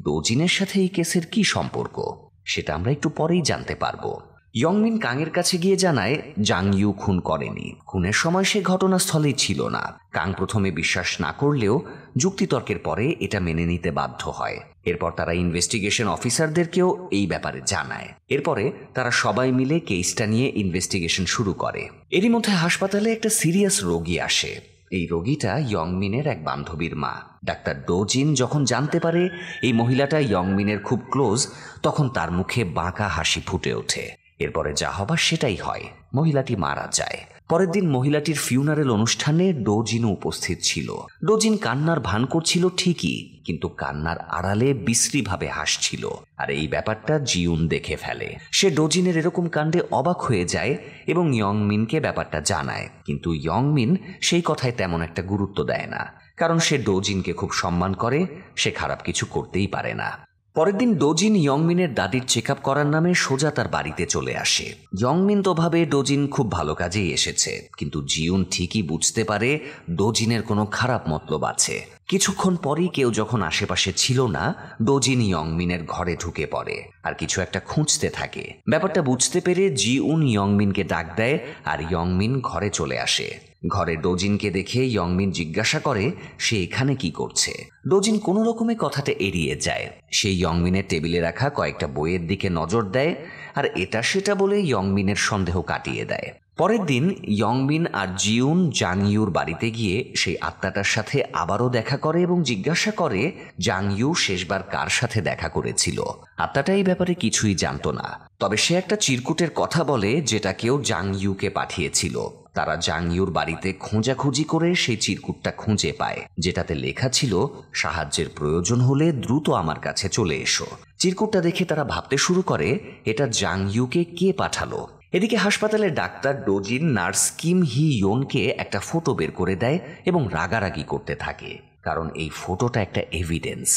A: ডোজিনের সাথে এই কেসের কি সম্পর্ক, সেটা আমরা একটু পরেই জানতে পারবো। ইয়ংমিন কাংয়ের কাছে গিয়ে জানায় জাং ইউ খুন করেনি। খুনের সময় সে ঘটনাস্থলেই ছিল না। কাং প্রথমে বিশ্বাস না করলেও যুক্তিতর্কের পরে এটা মেনে নিতে বাধ্য হয়। এরপর তারা ইনভেস্টিগেশন অফিসারদেরকেও এই ব্যাপারে জানায়। এরপরে তারা সবাই মিলে কেসটা নিয়ে ইনভেস্টিগেশন শুরু করে। এরই মধ্যে হাসপাতালে একটা সিরিয়াস রোগী আসে। এই রোগীটা ইয়ংমিনের এক বান্ধবীর মা। ডাক্তার ডোজিন যখন জানতে পারে এই মহিলাটা ইয়ংমিনের খুব ক্লোজ, তখন তার মুখে বাঁকা হাসি ফুটে ওঠে। এরপরে যা হবার সেটাই হয়, মহিলাটি মারা যায়। পরের দিন মহিলাটির ফিউনারেল অনুষ্ঠানে ডোজিনও উপস্থিত ছিল। ডোজিন কান্নার ভান করছিল ঠিকই, কিন্তু কান্নার আড়ালে বিশ্রীভাবে হাসছিল। আর এই ব্যাপারটা জিউন দেখে ফেলে। সে ডোজিনের এরকম কাণ্ডে অবাক হয়ে যায় এবং ইয়ংমিনকে ব্যাপারটা জানায়। কিন্তু ইয়ংমিন সেই কথায় তেমন একটা গুরুত্ব দেয় না, কারণ সে ডোজিনকে খুব সম্মান করে, সে খারাপ কিছু করতেই পারে না। পরের দিন ডোজিন ইয়ংমিনের দাদির চেক আপ করার নামে সোজা তার বাড়িতে চলে আসে। ইয়ংমিন তো ভাবে ডোজিন খুব ভালো কাজেই এসেছে, কিন্তু জিউন ঠিকই বুঝতে পারে ডোজিনের কোনো খারাপ মতলব আছে। কিছুক্ষণ পরেই কেউ যখন আশেপাশে ছিল না, ডোজিন ইয়ংমিনের ঘরে ঢুকে পড়ে আর কিছু একটা খুঁজতে থাকে। ব্যাপারটা বুঝতে পেরে জিউন ইয়ংমিনকে ডাক দেয় আর ইয়ংমিন ঘরে চলে আসে। ঘরে ডোজিনকে দেখে ইয়ংমিন জিজ্ঞাসা করে সে এখানে কি করছে। ডোজিন কোনো রকমে কথাটা এড়িয়ে যায়। সে ইয়ংমিনের টেবিলে রাখা কয়েকটা বইয়ের দিকে নজর দেয় আর এটা সেটা বলে ইয়ংমিনের সন্দেহ কাটিয়ে দেয়। পরের দিন ইয়ংমিন আর জিউন জাং ইউর বাড়িতে গিয়ে সেই আত্মাটার সাথে আবারও দেখা করে এবং জিজ্ঞাসা করে জাং ইউ শেষবার কার সাথে দেখা করেছিল। আত্মাটা এই ব্যাপারে কিছুই জানতো না, তবে সে একটা চিরকুটের কথা বলে যেটা কেউ জাং ইউকে পাঠিয়েছিল। তারা জাং ইউর বাড়িতে খোঁজাখুঁজি করে সেই চিরকুটটা খুঁজে পায়, যেটাতে লেখা ছিল সাহায্যের প্রয়োজন হলে দ্রুত আমার কাছে চলে এসো। চিরকুটটা দেখে তারা ভাবতে শুরু করে এটা জাং ইউকে কে পাঠালো। এদিকে হাসপাতালে ডাক্তার ডোজিন নার্স কিম হি ইয়োনকে একটা ফটো বের করে দেয় এবং রাগারাগি করতে থাকে, কারণ এই ফটোটা একটা এভিডেন্স।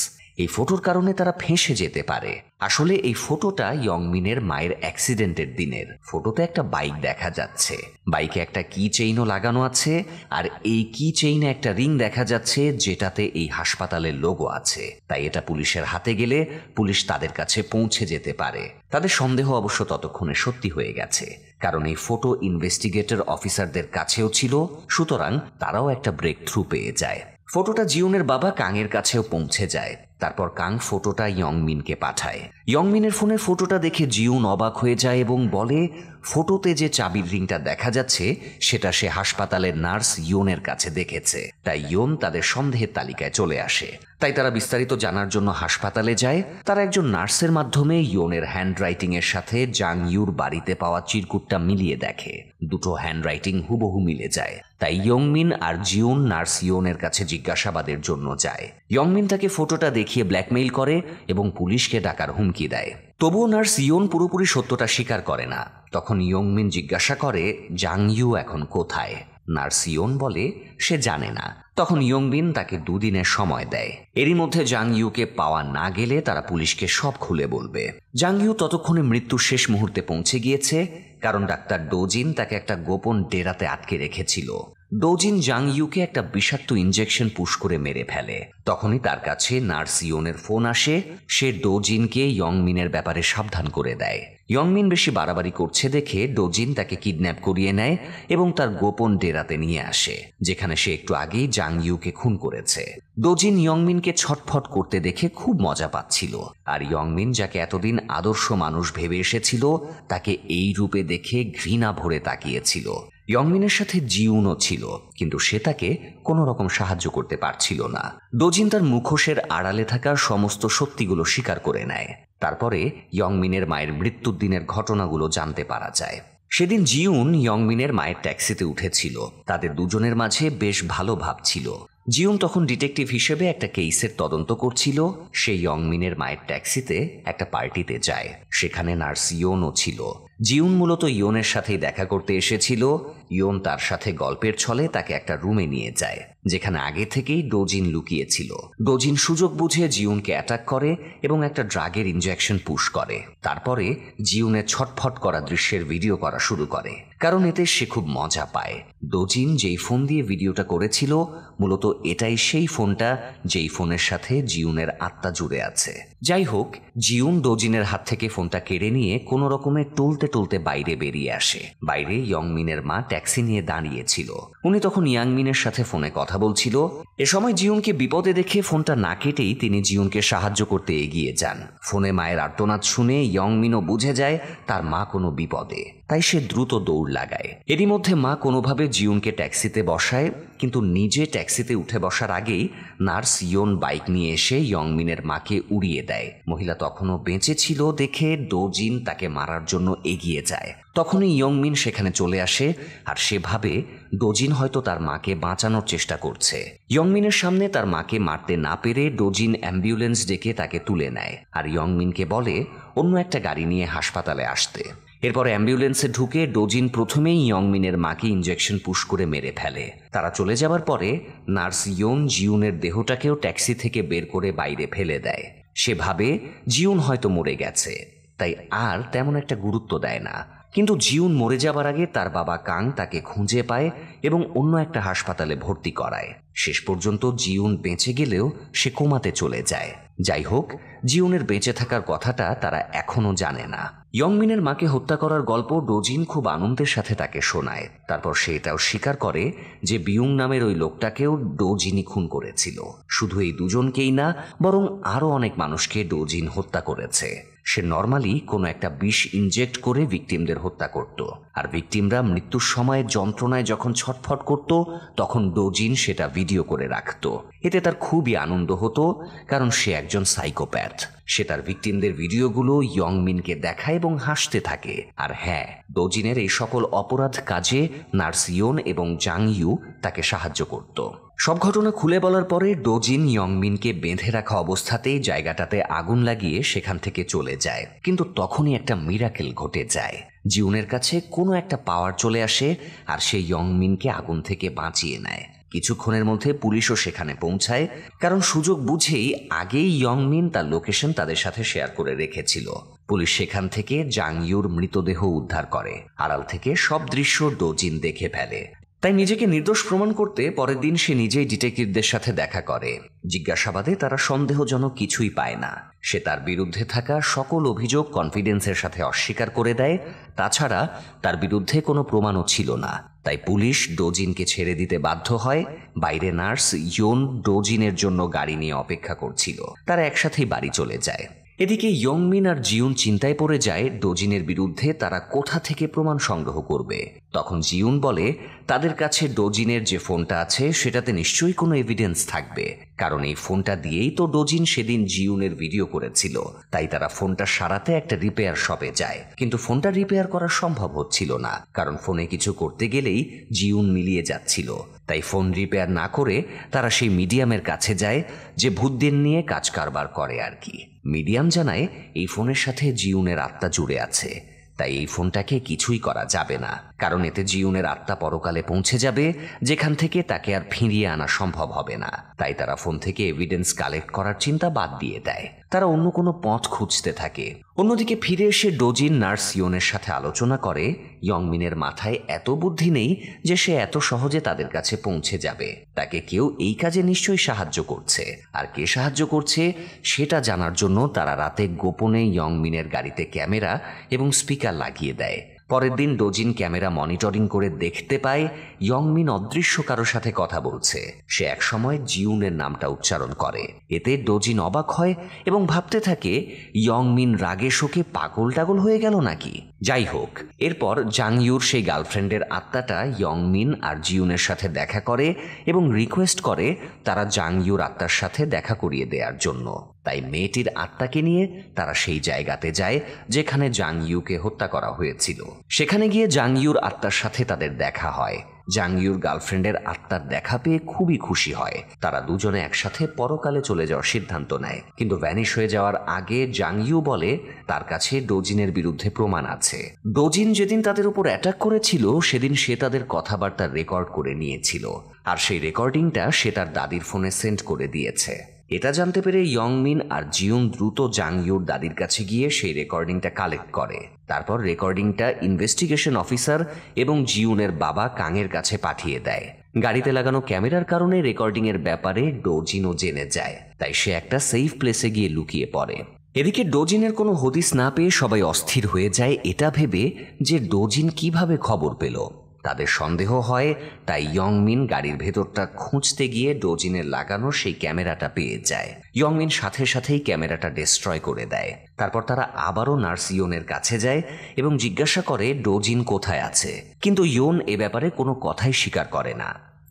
A: এই ফটোর কারণে তারা ফেঁসে যেতে পারে। আসলে এই ফটোটা ইয়ংমিনের মায়ের অ্যাক্সিডেন্টের দিনের। ফটোতে একটা বাইক দেখা যাচ্ছে, বাইকে একটা কি চেইনও লাগানো আছে, আর এই কি চেইনে একটা রিং দেখা যাচ্ছে যেটাতে এই হাসপাতালের লোগো আছে। তাই এটা পুলিশের হাতে গেলে পুলিশ তাদের কাছে পৌঁছে যেতে পারে। তাদের সন্দেহ অবশ্য ততক্ষণে সত্যি হয়ে গেছে, কারণ এই ফটো ইনভেস্টিগেটর অফিসারদের কাছেও ছিল, সুতরাং তারাও একটা ব্রেক থ্রু পেয়ে যায়। ফটোটা জিউনের বাবা কাংয়ের কাছেও পৌঁছে যায়। তারপর কাং ফটোটা ইয়ংমিনকে পাঠায়। ইয়ংমিনের ফোনে ফটোটা দেখে জিউন অবাক হয়ে যায় এবং বলে ফটোতে যে চাবির রিংটা দেখা যাচ্ছে সেটা সে হাসপাতালের নার্স ইয়নের কাছে দেখেছে। তাই ইয়ন তাদের সন্দেহের তালিকায় চলে আসে। তাই তারা বিস্তারিত জানার জন্য হাসপাতালে যায়। তারা একজন নার্সের মাধ্যমে ইয়নের হ্যান্ডরাইটিং এর সাথে জাং ইউর বাড়িতে পাওয়া চিরকুটটা মিলিয়ে দেখে। দুটো হ্যান্ডরাইটিং হুবহু মিলে যায়। তাই ইয়ংমিন আর জিউন নার্স ইয়নের কাছে জিজ্ঞাসাবাদের জন্য যায়। ইয়ংমিন তাকে ফটোটা দেখিয়ে ব্ল্যাকমেইল করে এবং পুলিশকে ডাকার হুমকি দেয়। তবুও নার্স ইয়ন পুরোপুরি সত্যটা স্বীকার করে না। তখন ইয়ংমিন জিজ্ঞাসা করে জাং ইউ এখন কোথায়। নার্স ইয়ন বলে সে জানে না। তখন ইয়ংমিন তাকে 2 দিনের সময় দেয়। এরই মধ্যে জাং ইউকে পাওয়া না গেলে তারা পুলিশকে সব খুলে বলবে। জাং ইউ ততক্ষণে মৃত্যুর শেষ মুহূর্তে পৌঁছে গিয়েছে, কারণ ডাক্তার ডোজিন তাকে একটা গোপন ডেরাতে আটকে রেখেছিল। ডোজিন জাং ইউকে একটা বিষাক্ত ইনজেকশন পুশ করে মেরে ফেলে। তখনই তার কাছে নার্স ইয়নের ফোন আসে। সে ডোজিনকে ইয়ংমিনের ব্যাপারে সাবধান করে দেয়। ইয়ংমিন বেশি বাড়াবাড়ি করছে দেখে ডোজিন তাকে কিডন্যাপ করিয়ে নেয় এবং তার গোপন ডেরাতে নিয়ে আসে, যেখানে সে একটু আগেই জাং ইউকে খুন করেছে। ডোজিন ইয়ংমিনকে ছটফট করতে দেখে খুব মজা পাচ্ছিল, আর ইয়ংমিন যাকে এতদিন আদর্শ মানুষ ভেবে এসেছিল তাকে এই রূপে দেখে ঘৃণা ভরে তাকিয়েছিল। ইয়ংমিনের সাথে জিউনও ছিল, কিন্তু সে তাকে কোনো রকম সাহায্য করতে পারছিল না। ডোজিন তার মুখোশের আড়ালে থাকা সমস্ত সত্যিগুলো স্বীকার করে নেয়। তারপরে ইয়ংমিনের মায়ের মৃত্যুর দিনের ঘটনাগুলো জানতে পারা যায়। সেদিন জিউন ইয়ংমিনের মায়ের ট্যাক্সিতে উঠেছিল। তাদের দুজনের মাঝে বেশ ভালো ভাব ছিল। জিউন তখন ডিটেকটিভ হিসেবে একটা কেসের তদন্ত করছিল। সে ইয়ংমিনের মায়ের ট্যাক্সিতে একটা পার্টিতে যায়। সেখানে নার্স ইয়নও ছিল। জিউন মূলত ইয়নের সাথেই দেখা করতে এসেছিল। ইয়ন তার সাথে গল্পের ছলে তাকে একটা রুমে নিয়ে যায়, যেখানে আগে থেকেই ডোজিন লুকিয়েছিল। ডোজিন সুযোগ বুঝে জিউনকে অ্যাটাক করে এবং একটা ড্রাগের ইনজেকশন পুশ করে। তারপরে জিউনের ছটফট করা দৃশ্যের ভিডিও করা শুরু করে, কারণ এতে সে খুব মজা পায়। ডোজিন যেই ফোন দিয়ে ভিডিওটা করেছিল মূলত এটাই সেই ফোনটা যেই ফোনের সাথে জিউনের আত্মা জুড়ে আছে। যাই হোক, জিউন ডোজিনের হাত থেকে ফোনটা কেড়ে নিয়ে কোনো রকমে টলতে টলতে বাইরে বেরিয়ে আসে। বাইরে ইয়ংমিনের মা ট্যাক্সি নিয়ে দাঁড়িয়েছিল। উনি তখন ইয়াংমিনের সাথে ফোনে কথা বলছিল। এ সময় জিউনকে বিপদে দেখে ফোনটা না কেটেই তিনি জিউনকে সাহায্য করতে এগিয়ে যান। ফোনে মায়ের আর্তনাদ শুনে ইয়ংমিনও বুঝে যায় তার মা কোনো বিপদে, তাই সে দ্রুত দৌড় লাগায়। এরই মধ্যে মা কোনোভাবে জিউনকে ট্যাক্সিতে বসায়, কিন্তু নিজে ট্যাক্সিতে উঠে বসার আগেই নার্স ইয়ন বাইক নিয়ে এসে ইয়ংমিনের মাকে উড়িয়ে দেয়। মহিলা তখনও বেঁচে ছিল দেখে ডোজিন তাকে মারার জন্য এগিয়ে যায়। তখনই ইয়ংমিন সেখানে চলে আসে, আর সে ভাবে ডোজিন হয়তো তার মাকে বাঁচানোর চেষ্টা করছে। ইয়ংমিনের সামনে তার মাকে মারতে না পেরে ডোজিন অ্যাম্বুলেন্স ডেকে তাকে তুলে নেয়, আর ইয়ংমিনকে বলে অন্য একটা গাড়ি নিয়ে হাসপাতালে আসতে। এরপর অ্যাম্বুলেন্সে ঢুকে ডোজিন প্রথমেই ইয়ংমিনের মাকে ইনজেকশন পুশ করে মেরে ফেলে। তারা চলে যাবার পরে নার্স ইয়ন জিউনের দেহটাকেও ট্যাক্সি থেকে বের করে বাইরে ফেলে দেয়। সে ভাবে জিউন হয়তো মরে গেছে, তাই আর তেমন একটা গুরুত্ব দেয় না। কিন্তু জিউন মরে যাবার আগে তার বাবা কাং তাকে খুঁজে পায় এবং অন্য একটা হাসপাতালে ভর্তি করায়। শেষ পর্যন্ত জিউন বেঁচে গেলেও সে কোমাতে চলে যায়। যাই হোক, জিউনের বেঁচে থাকার কথাটা তারা এখনো জানে না। ইয়ংমিনের মাকে হত্যা করার গল্প ডোজিন খুব আনন্দের সাথে তাকে শোনায়। তারপর সে এটাও স্বীকার করে যে বিউং নামের ওই লোকটাকেও ডোজিনই খুন করেছিল। শুধু এই দুজনকেই না, বরং আরও অনেক মানুষকে ডোজিন হত্যা করেছে। সে নর্মালি কোনো একটা বিষ ইনজেক্ট করে ভিকটিমদের হত্যা করত, আর ভিকটিমরা মৃত্যুর সময় যন্ত্রণায় যখন ছটফট করত তখন ডোজিন সেটা ভিডিও করে রাখত। এতে তার খুবই আনন্দ হতো, কারণ সে একজন সাইকোপ্যাথ। সে তার ভিকটিমদের ভিডিওগুলো ইয়ংমিনকে দেখায় এবং হাসতে থাকে। আর হ্যাঁ, ডোজিনের এই সকল অপরাধ কাজে নার্স ইয়ন এবং জাং ইউ তাকে সাহায্য করত। সব ঘটনা খুলে বলার পরে ডোজিন ইয়ংমিনকে বেঁধে রাখা অবস্থাতেই জায়গাটাতে আগুন লাগিয়ে সেখান থেকে চলে যায়। কিন্তু তখনই একটা মিরাকেল ঘটে যায়। জিউনের কাছে কোনো একটা পাওয়ার চলে আসে, আর সে ইয়ংমিনকে আগুন থেকে বাঁচিয়ে নেয়। কিছুক্ষণের মধ্যে পুলিশও সেখানে পৌঁছায়, কারণ সুযোগ বুঝেই আগেই ইয়ংমিন তার লোকেশন তাদের সাথে শেয়ার করে রেখেছিল। পুলিশ সেখান থেকে জাং ইউর মৃতদেহ উদ্ধার করে। আড়াল থেকে সব দৃশ্য ডোজিন দেখে ফেলে। তাই নিজেকে নির্দোষ প্রমাণ করতে পরের দিন সে নিজেই ডিটেকটিভদের সাথে দেখা করে। জিজ্ঞাসাবাদে তারা সন্দেহজনক কিছুই পায় না। সে তার বিরুদ্ধে থাকা সকল অভিযোগ কনফিডেন্সের সাথে অস্বীকার করে দেয়। তাছাড়া তার বিরুদ্ধে কোনো প্রমাণও ছিল না। তাই পুলিশ ডোজিনকে ছেড়ে দিতে বাধ্য হয়। বাইরে নার্স ইয়োন ডোজিনের জন্য গাড়ি নিয়ে অপেক্ষা করছিল। তারা একসাথেই বাড়ি চলে যায়। এদিকে ইয়ংমিন আর জিউন চিন্তায় পড়ে যায় ডোজিনের বিরুদ্ধে তারা কোথা থেকে প্রমাণ সংগ্রহ করবে। তখন জিউন বলে তাদের কাছে ডোজিনের যে ফোনটা আছে সেটাতে নিশ্চয়ই কোনো এভিডেন্স থাকবে, কারণ এই ফোনটা দিয়েই তো ডোজিন সেদিন জিউনের ভিডিও করেছিল। তাই তারা ফোনটা সারাতে একটা রিপেয়ার শপে যায়, কিন্তু ফোনটা রিপেয়ার করা সম্ভব হচ্ছিল না, কারণ ফোনে কিছু করতে গেলেই জিউন মিলিয়ে যাচ্ছিল। তাই ফোন রিপেয়ার না করে তারা সেই মিডিয়ামের কাছে যায় যে ভূতদের নিয়ে কাজ কারবার করে আর কি। মিডিয়াম জানায় এই ফোনের সাথে জিউনের আত্মা জুড়ে আছে, তাই এই ফোনটাকে কিছুই করা যাবে না, কারণ এতে জিউনের আত্মা পরকালে পৌঁছে যাবে, যেখান থেকে তাকে আর ফিরিয়ে আনা সম্ভব হবে না। তাই তারা ফোন থেকে এভিডেন্স কালেক্ট করার চিন্তা বাদ দিয়ে দেয়। তারা অন্য কোনো পথ খুঁজতে থাকে। অন্যদিকে ফিরে এসে ডোজিন নার্স ইয়োনের সাথে আলোচনা করে ইয়ংমিনের মাথায় এত বুদ্ধি নেই যে সে এত সহজে তাদের কাছে পৌঁছে যাবে। তাকে কেউ এই কাজে নিশ্চয়ই সাহায্য করছে, আর কে সাহায্য করছে সেটা জানার জন্য তারা রাতে গোপনে ইয়ংমিনের গাড়িতে ক্যামেরা এবং স্পিকার লাগিয়ে দেয়। পরের দিন ডোজিন ক্যামেরা মনিটরিং করে দেখতে পায় ইয়ংমিন অদৃশ্য কারোর সাথে কথা বলছে। সে একসময় জিউনের নামটা উচ্চারণ করে। এতে ডোজিন অবাক হয় এবং ভাবতে থাকে ইয়ংমিন রাগে শোকে পাগল টাগল হয়ে গেল নাকি। যাই হোক, এরপর জাংইউর সেই গার্লফ্রেন্ডের আত্মাটা ইয়ংমিন আর জিউনের সাথে দেখা করে এবং রিকোয়েস্ট করে তারা জাংইউর আত্মার সাথে দেখা করিয়ে দেওয়ার জন্য। তাই মেয়েটির আত্মাকে নিয়ে তারা সেই জায়গাতে যায় যেখানে জাংইউকে হত্যা করা হয়েছিল। সেখানে গিয়ে জাংইউর আত্মার সাথে তাদের দেখা হয়। জাংইউর গার্লফ্রেন্ডের আত্মার দেখা পেয়ে খুবই খুশি হয়। তারা দুজনে একসাথে পরকালে চলে যাওয়ার সিদ্ধান্ত নেয়, কিন্তু ভ্যানিশ হয়ে যাওয়ার আগে জাংইউ বলে তার কাছে ডোজিনের বিরুদ্ধে প্রমাণ আছে। ডোজিন যেদিন তাদের উপর অ্যাটাক করেছিল সেদিন সে তাদের কথাবার্তা রেকর্ড করে নিয়েছিল, আর সেই রেকর্ডিংটা সে তার দাদির ফোনে সেন্ড করে দিয়েছে। এটা জানতে পেরে ইয়ংমিন আর জিউন দ্রুত জাংইউর দাদির কাছে গিয়ে সেই রেকর্ডিংটা কালেক্ট করে। তারপর রেকর্ডিংটা ইনভেস্টিগেশন অফিসার এবং জিউনের বাবা কাংয়ের কাছে পাঠিয়ে দেয়। গাড়িতে লাগানো ক্যামেরার কারণে রেকর্ডিংয়ের ব্যাপারে ডোজিনও জেনে যায়, তাই সে একটা সেফ প্লেসে গিয়ে লুকিয়ে পড়ে। এদিকে ডোজিনের কোনো হদিস না পেয়ে সবাই অস্থির হয়ে যায় এটা ভেবে যে ডোজিন কিভাবে খবর পেল। তাদের সন্দেহ হয়, তাই ইয়ংমিন গাড়ির ভেতরটা খুঁজতে গিয়ে ডোজিনের লাগানো সেই ক্যামেরাটা পেয়ে যায়। ইয়ংমিন সাথে সাথেই ক্যামেরাটা ডিস্ট্রয় করে দেয়। তারপর তারা আবারও নার্স ইয়োনের কাছে যায় এবং জিজ্ঞাসা করে ডোজিন কোথায় আছে, কিন্তু ইয়োন এ ব্যাপারে কোনো কথাই স্বীকার করে না।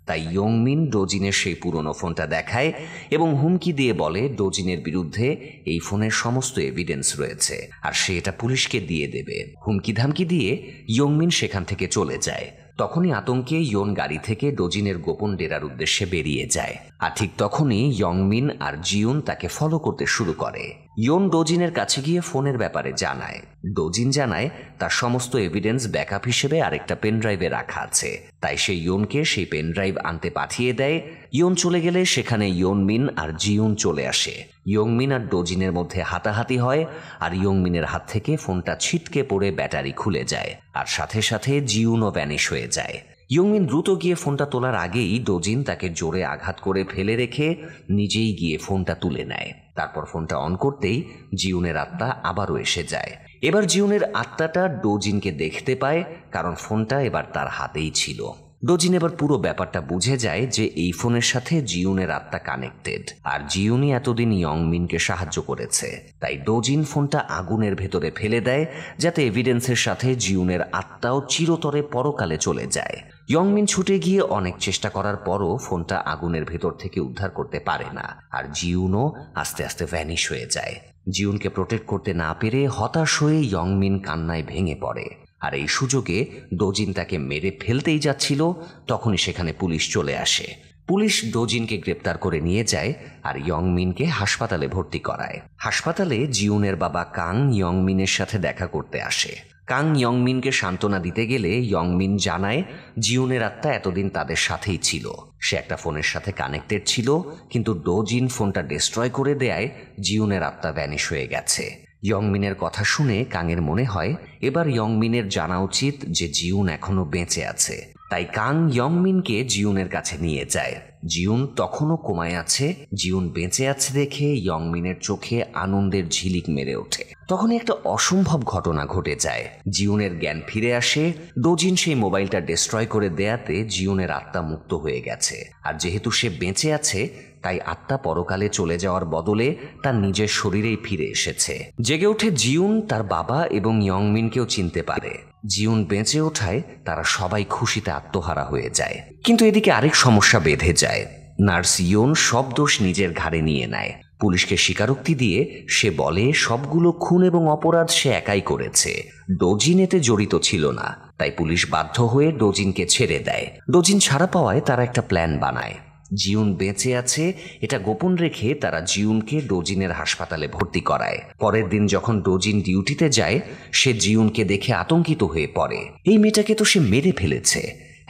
A: তাই ইয়ংমিন ডোজিনের সেই পুরনো ফোনটা দেখায় এবং হুমকি দিয়ে বলে ডোজিনের বিরুদ্ধে এই ফোনের সমস্ত এভিডেন্স রয়েছে আর সে এটা পুলিশকে দিয়ে দেবে। হুমকি ধামকি দিয়ে ইয়ংমিন সেখান থেকে চলে যায়। তখনই আতঙ্কে ইয়োন গাড়ি থেকে ডোজিনের গোপন ডেরার উদ্দেশ্যে বেরিয়ে যায়, আর ঠিক তখনই ইয়ংমিন আর জিউন তাকে ফলো করতে শুরু করে। ইয়োন ডোজিনের কাছে গিয়ে ফোনের ব্যাপারে জানায়। ডোজিন জানায় তার সমস্ত এভিডেন্স ব্যাকআপ হিসেবে আরেকটা পেনড্রাইভে রাখা আছে, তাই সে ইয়োনকে সেই পেনড্রাইভ আনতে পাঠিয়ে দেয়। ইয়োন চলে গেলে সেখানে ইয়ংমিন আর জিউন চলে আসে। ইয়ংমিন আর ডোজিনের মধ্যে হাতাহাতি হয়, আর ইয়ংমিনের হাত থেকে ফোনটা ছিটকে পড়ে ব্যাটারি খুলে যায়, আর সাথে সাথে জিউনও ভ্যানিশ হয়ে যায়। ইয়ংমিন দ্রুত গিয়ে ফোনটা তোলার আগেই ডোজিন তাকে জোরে আঘাত করে ফেলে রেখে নিজেই গিয়ে ফোনটা তুলে নেয়। তারপর ফোনটা অন করতেই জিউনের আত্মা আবারও এসে যায়। এবার জিউনের আত্মাটা ডোজিনকে দেখতে পায়, কারণ ফোনটা এবার তার হাতেই ছিল। ডোজিন এবার পুরো ব্যাপারটা বুঝে যায় যে এই ফোনের সাথে জিউনের আত্মা কানেক্টেড, আর জিউনই এতদিন ইয়ংমিনকে সাহায্য করেছে। তাই ডোজিন ফোনটা আগুনের ভেতরে ফেলে দেয়, যাতে এভিডেন্সের সাথে জিউনের আত্মাও চিরতরে পরকালে চলে যায়। ইয়ংমিন ছুটে গিয়ে অনেক চেষ্টা করার পরও ফোনটা আগুনের ভেতর থেকে উদ্ধার করতে পারে না, আর জিউনও আস্তে আস্তে ভ্যানিশ হয়ে যায়। জিউনকে প্রোটেক্ট করতে না পেরে হতাশ হয়ে ইয়ংমিন কান্নায় ভেঙে পড়ে, আর এই সুযোগে ডোজিন তাকে মেরে ফেলতেই যাচ্ছিল, তখনই সেখানে পুলিশ চলে আসে। পুলিশ ডোজিনকে গ্রেপ্তার করে নিয়ে যায় আর ইয়ংমিনকে হাসপাতালে ভর্তি করায়। হাসপাতালে জিউনের বাবা কাং ইয়ংমিনের সাথে দেখা করতে আসে। কাং ইয়ংমিনকে সান্ত্বনা দিতে গেলে ইয়ংমিন জানায় জিউনের আত্মা এতদিন তাদের সাথেই ছিল। সে একটা ফোনের সাথে কানেক্টেড ছিল, কিন্তু ডোজিন ফোনটা ডিস্ট্রয় করে দেয়ায় জিউনের আত্মা ভ্যানিশ হয়ে গেছে। ইয়ংমিনের কথা শুনে কাংয়ের মনে হয় এবার ইয়ংমিনের জানা উচিত যে জিউন এখনো বেঁচে আছে। তাই কাং ইয়ংমিনকে জিউনের কাছে নিয়ে যায়। জিউন তখনও কোমায় আছে। জিউন বেঁচে আছে দেখে ইয়ংমিনের চোখে আনন্দের ঝিলিক মেরে ওঠে। তখনই একটা অসম্ভব ঘটনা ঘটে যায়। জিউনের জ্ঞান ফিরে আসে। ডোজিন সেই মোবাইলটা ডিস্ট্রয় করে দেয়াতে জিউনের আত্মা মুক্ত হয়ে গেছে। আর যেহেতু সে বেঁচে আছে, তাই আত্মা পরকালে চলে যাওয়ার বদলে তার নিজের শরীরেই ফিরে এসেছে। জেগে ওঠে জিউন, তার বাবা এবং ইয়ংমিনকেও চিনতে পারে। জিউন বেঁচে ওঠায় তারা সবাই খুশিতে আত্মহারা হয়ে যায়। কিন্তু এদিকে আরেক সমস্যা বেঁধে যায়। নার্স ইয়ন সব দোষ নিজের ঘাড়ে নিয়ে নেয়। পুলিশকে স্বীকারোক্তি দিয়ে সে বলে সবগুলো খুন এবং অপরাধ সে একাই করেছে, ডোজিন এতে জড়িত ছিল না। তাই পুলিশ বাধ্য হয়ে ডোজিনকে ছেড়ে দেয়। ডোজিন ছাড়া পাওয়ায় তারা একটা প্ল্যান বানায়। জিউন বেঁচে আছে এটা গোপন রেখে তারা জিউনকে ডোজিনের হাসপাতালে ভর্তি করায়। পরের দিন যখন ডোজিন ডিউটিতে যায়, সে জিউনকে দেখে আতঙ্কিত হয়ে পড়ে। এই মেয়েটাকে তো সে মেরে ফেলেছে,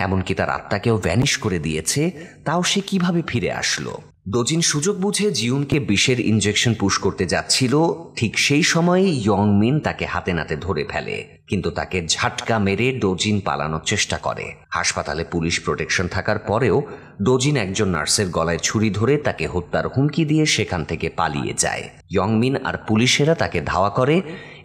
A: এমনকি তার আত্মাকেও ভ্যানিশ করে দিয়েছে, তাও সে কিভাবে ফিরে আসলো? ডোজিন সুযোগ বুঝে জিউনকে বিষের ইনজেকশন পুশ করতে যাচ্ছিল। ঠিক সেই সময় ইয়ংমিন তাকে হাতে নাতে ধরে ফেলে, কিন্তু তাকে ঝাটকা মেরে ডোজিন পালানোর চেষ্টা করে। হাসপাতালে পুলিশ প্রোটেকশন থাকার পরেও ডোজিন একজন নার্সের গলায় ছুরি ধরে তাকে হত্যার হুমকি দিয়ে সেখান থেকে পালিয়ে যায়। ইয়ংমিন আর পুলিশেরা তাকে ধাওয়া করে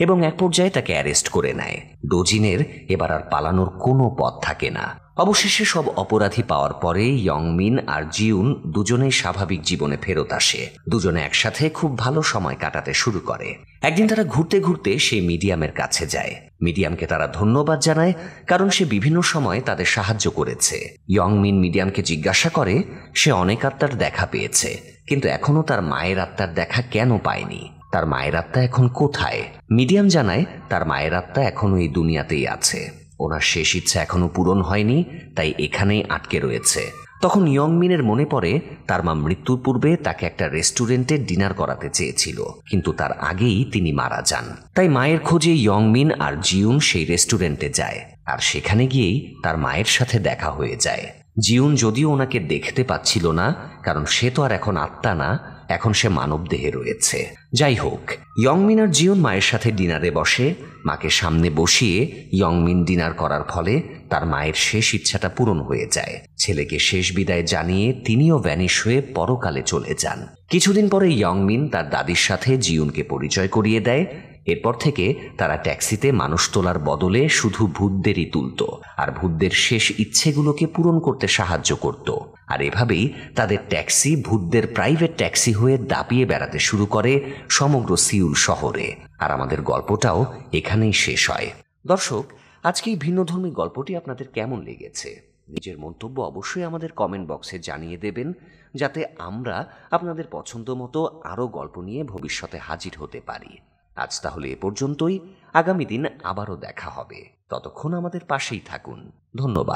A: এবং এক পর্যায়ে তাকে অ্যারেস্ট করে নেয়। ডোজিনের এবার আর পালানোর কোনো পথ থাকে না। অবশেষে সব অপরাধী পাওয়ার পরে ইয়ংমিন আর জিউন দুজনেই স্বাভাবিক জীবনে ফেরত আসে। দুজনে একসাথে খুব ভালো সময় কাটাতে শুরু করে। একদিন তারা ঘুরতে ঘুরতে সেই মিডিয়ামের কাছে যায়। মিডিয়ামকে তারা ধন্যবাদ জানায়, কারণ সে বিভিন্ন সময় তাদের সাহায্য করেছে। ইয়ংমিন মিডিয়ামকে জিজ্ঞাসা করে সে অনেক আত্মার দেখা পেয়েছে, কিন্তু এখনো তার মায়ের আত্মার দেখা কেন পায়নি, তার মায়ের আত্মা এখন কোথায়? মিডিয়াম জানায় তার মায়ের আত্মা এখনো এই দুনিয়াতেই আছে, ওনার শেষ ইচ্ছা এখনো পূরণ হয়নি, তাই এখানেই আটকে রয়েছে। তখন ইয়ংমিনের মনে পড়ে তার মা মৃত্যুর পূর্বে তাকে একটা রেস্টুরেন্টে ডিনার করাতে চেয়েছিল, কিন্তু তার আগেই তিনি মারা যান। তাই মায়ের খোঁজে ইয়ংমিন আর জিউন সেই রেস্টুরেন্টে যায়, আর সেখানে গিয়েই তার মায়ের সাথে দেখা হয়ে যায়। জিউন যদিও ওনাকে দেখতে পাচ্ছিল না, কারণ সে তো আর এখন আত্মা না, এখন সে মানব দেহে রয়েছে। যাই হোক, ইয়ংমিন আর জিউন মায়ের সাথে ডিনারে বসে। মাকে সামনে বসিয়ে ইয়ংমিন ডিনার করার ফলে তার মায়ের শেষ ইচ্ছাটা পূরণ হয়ে যায়। ছেলেকে শেষ বিদায় জানিয়ে তিনিও ভ্যানিশ হয়ে পরকালে চলে যান। কিছুদিন পরে ইয়ংমিন তার দাদির সাথে জিউনকে পরিচয় করিয়ে দেয়। এরপর থেকে তারা ট্যাক্সিতে মানুষ তোলার বদলে শুধু ভূতদেরই তুলত, আর ভূতদের শেষ ইচ্ছেগুলোকে পূরণ করতে সাহায্য করত। আর এভাবেই তাদের ট্যাক্সি ভূতদের প্রাইভেট ট্যাক্সি হয়ে দাপিয়ে বেড়াতে শুরু করে সমগ্র সিউল শহরে। আর আমাদের গল্পটাও এখানেই শেষ হয়। দর্শক, আজকে এই ভিন্নধর্মী গল্পটি আপনাদের কেমন লেগেছে? নিজের মন্তব্য অবশ্যই আমাদের কমেন্ট বক্সে জানিয়ে দেবেন, যাতে আমরা আপনাদের পছন্দ মতো আরও গল্প নিয়ে ভবিষ্যতে হাজির হতে পারি। আজ তাহলে এ পর্যন্তই। আগামী দিন আবারও দেখা হবে। ততক্ষণ আমাদের পাশেই থাকুন। ধন্যবাদ।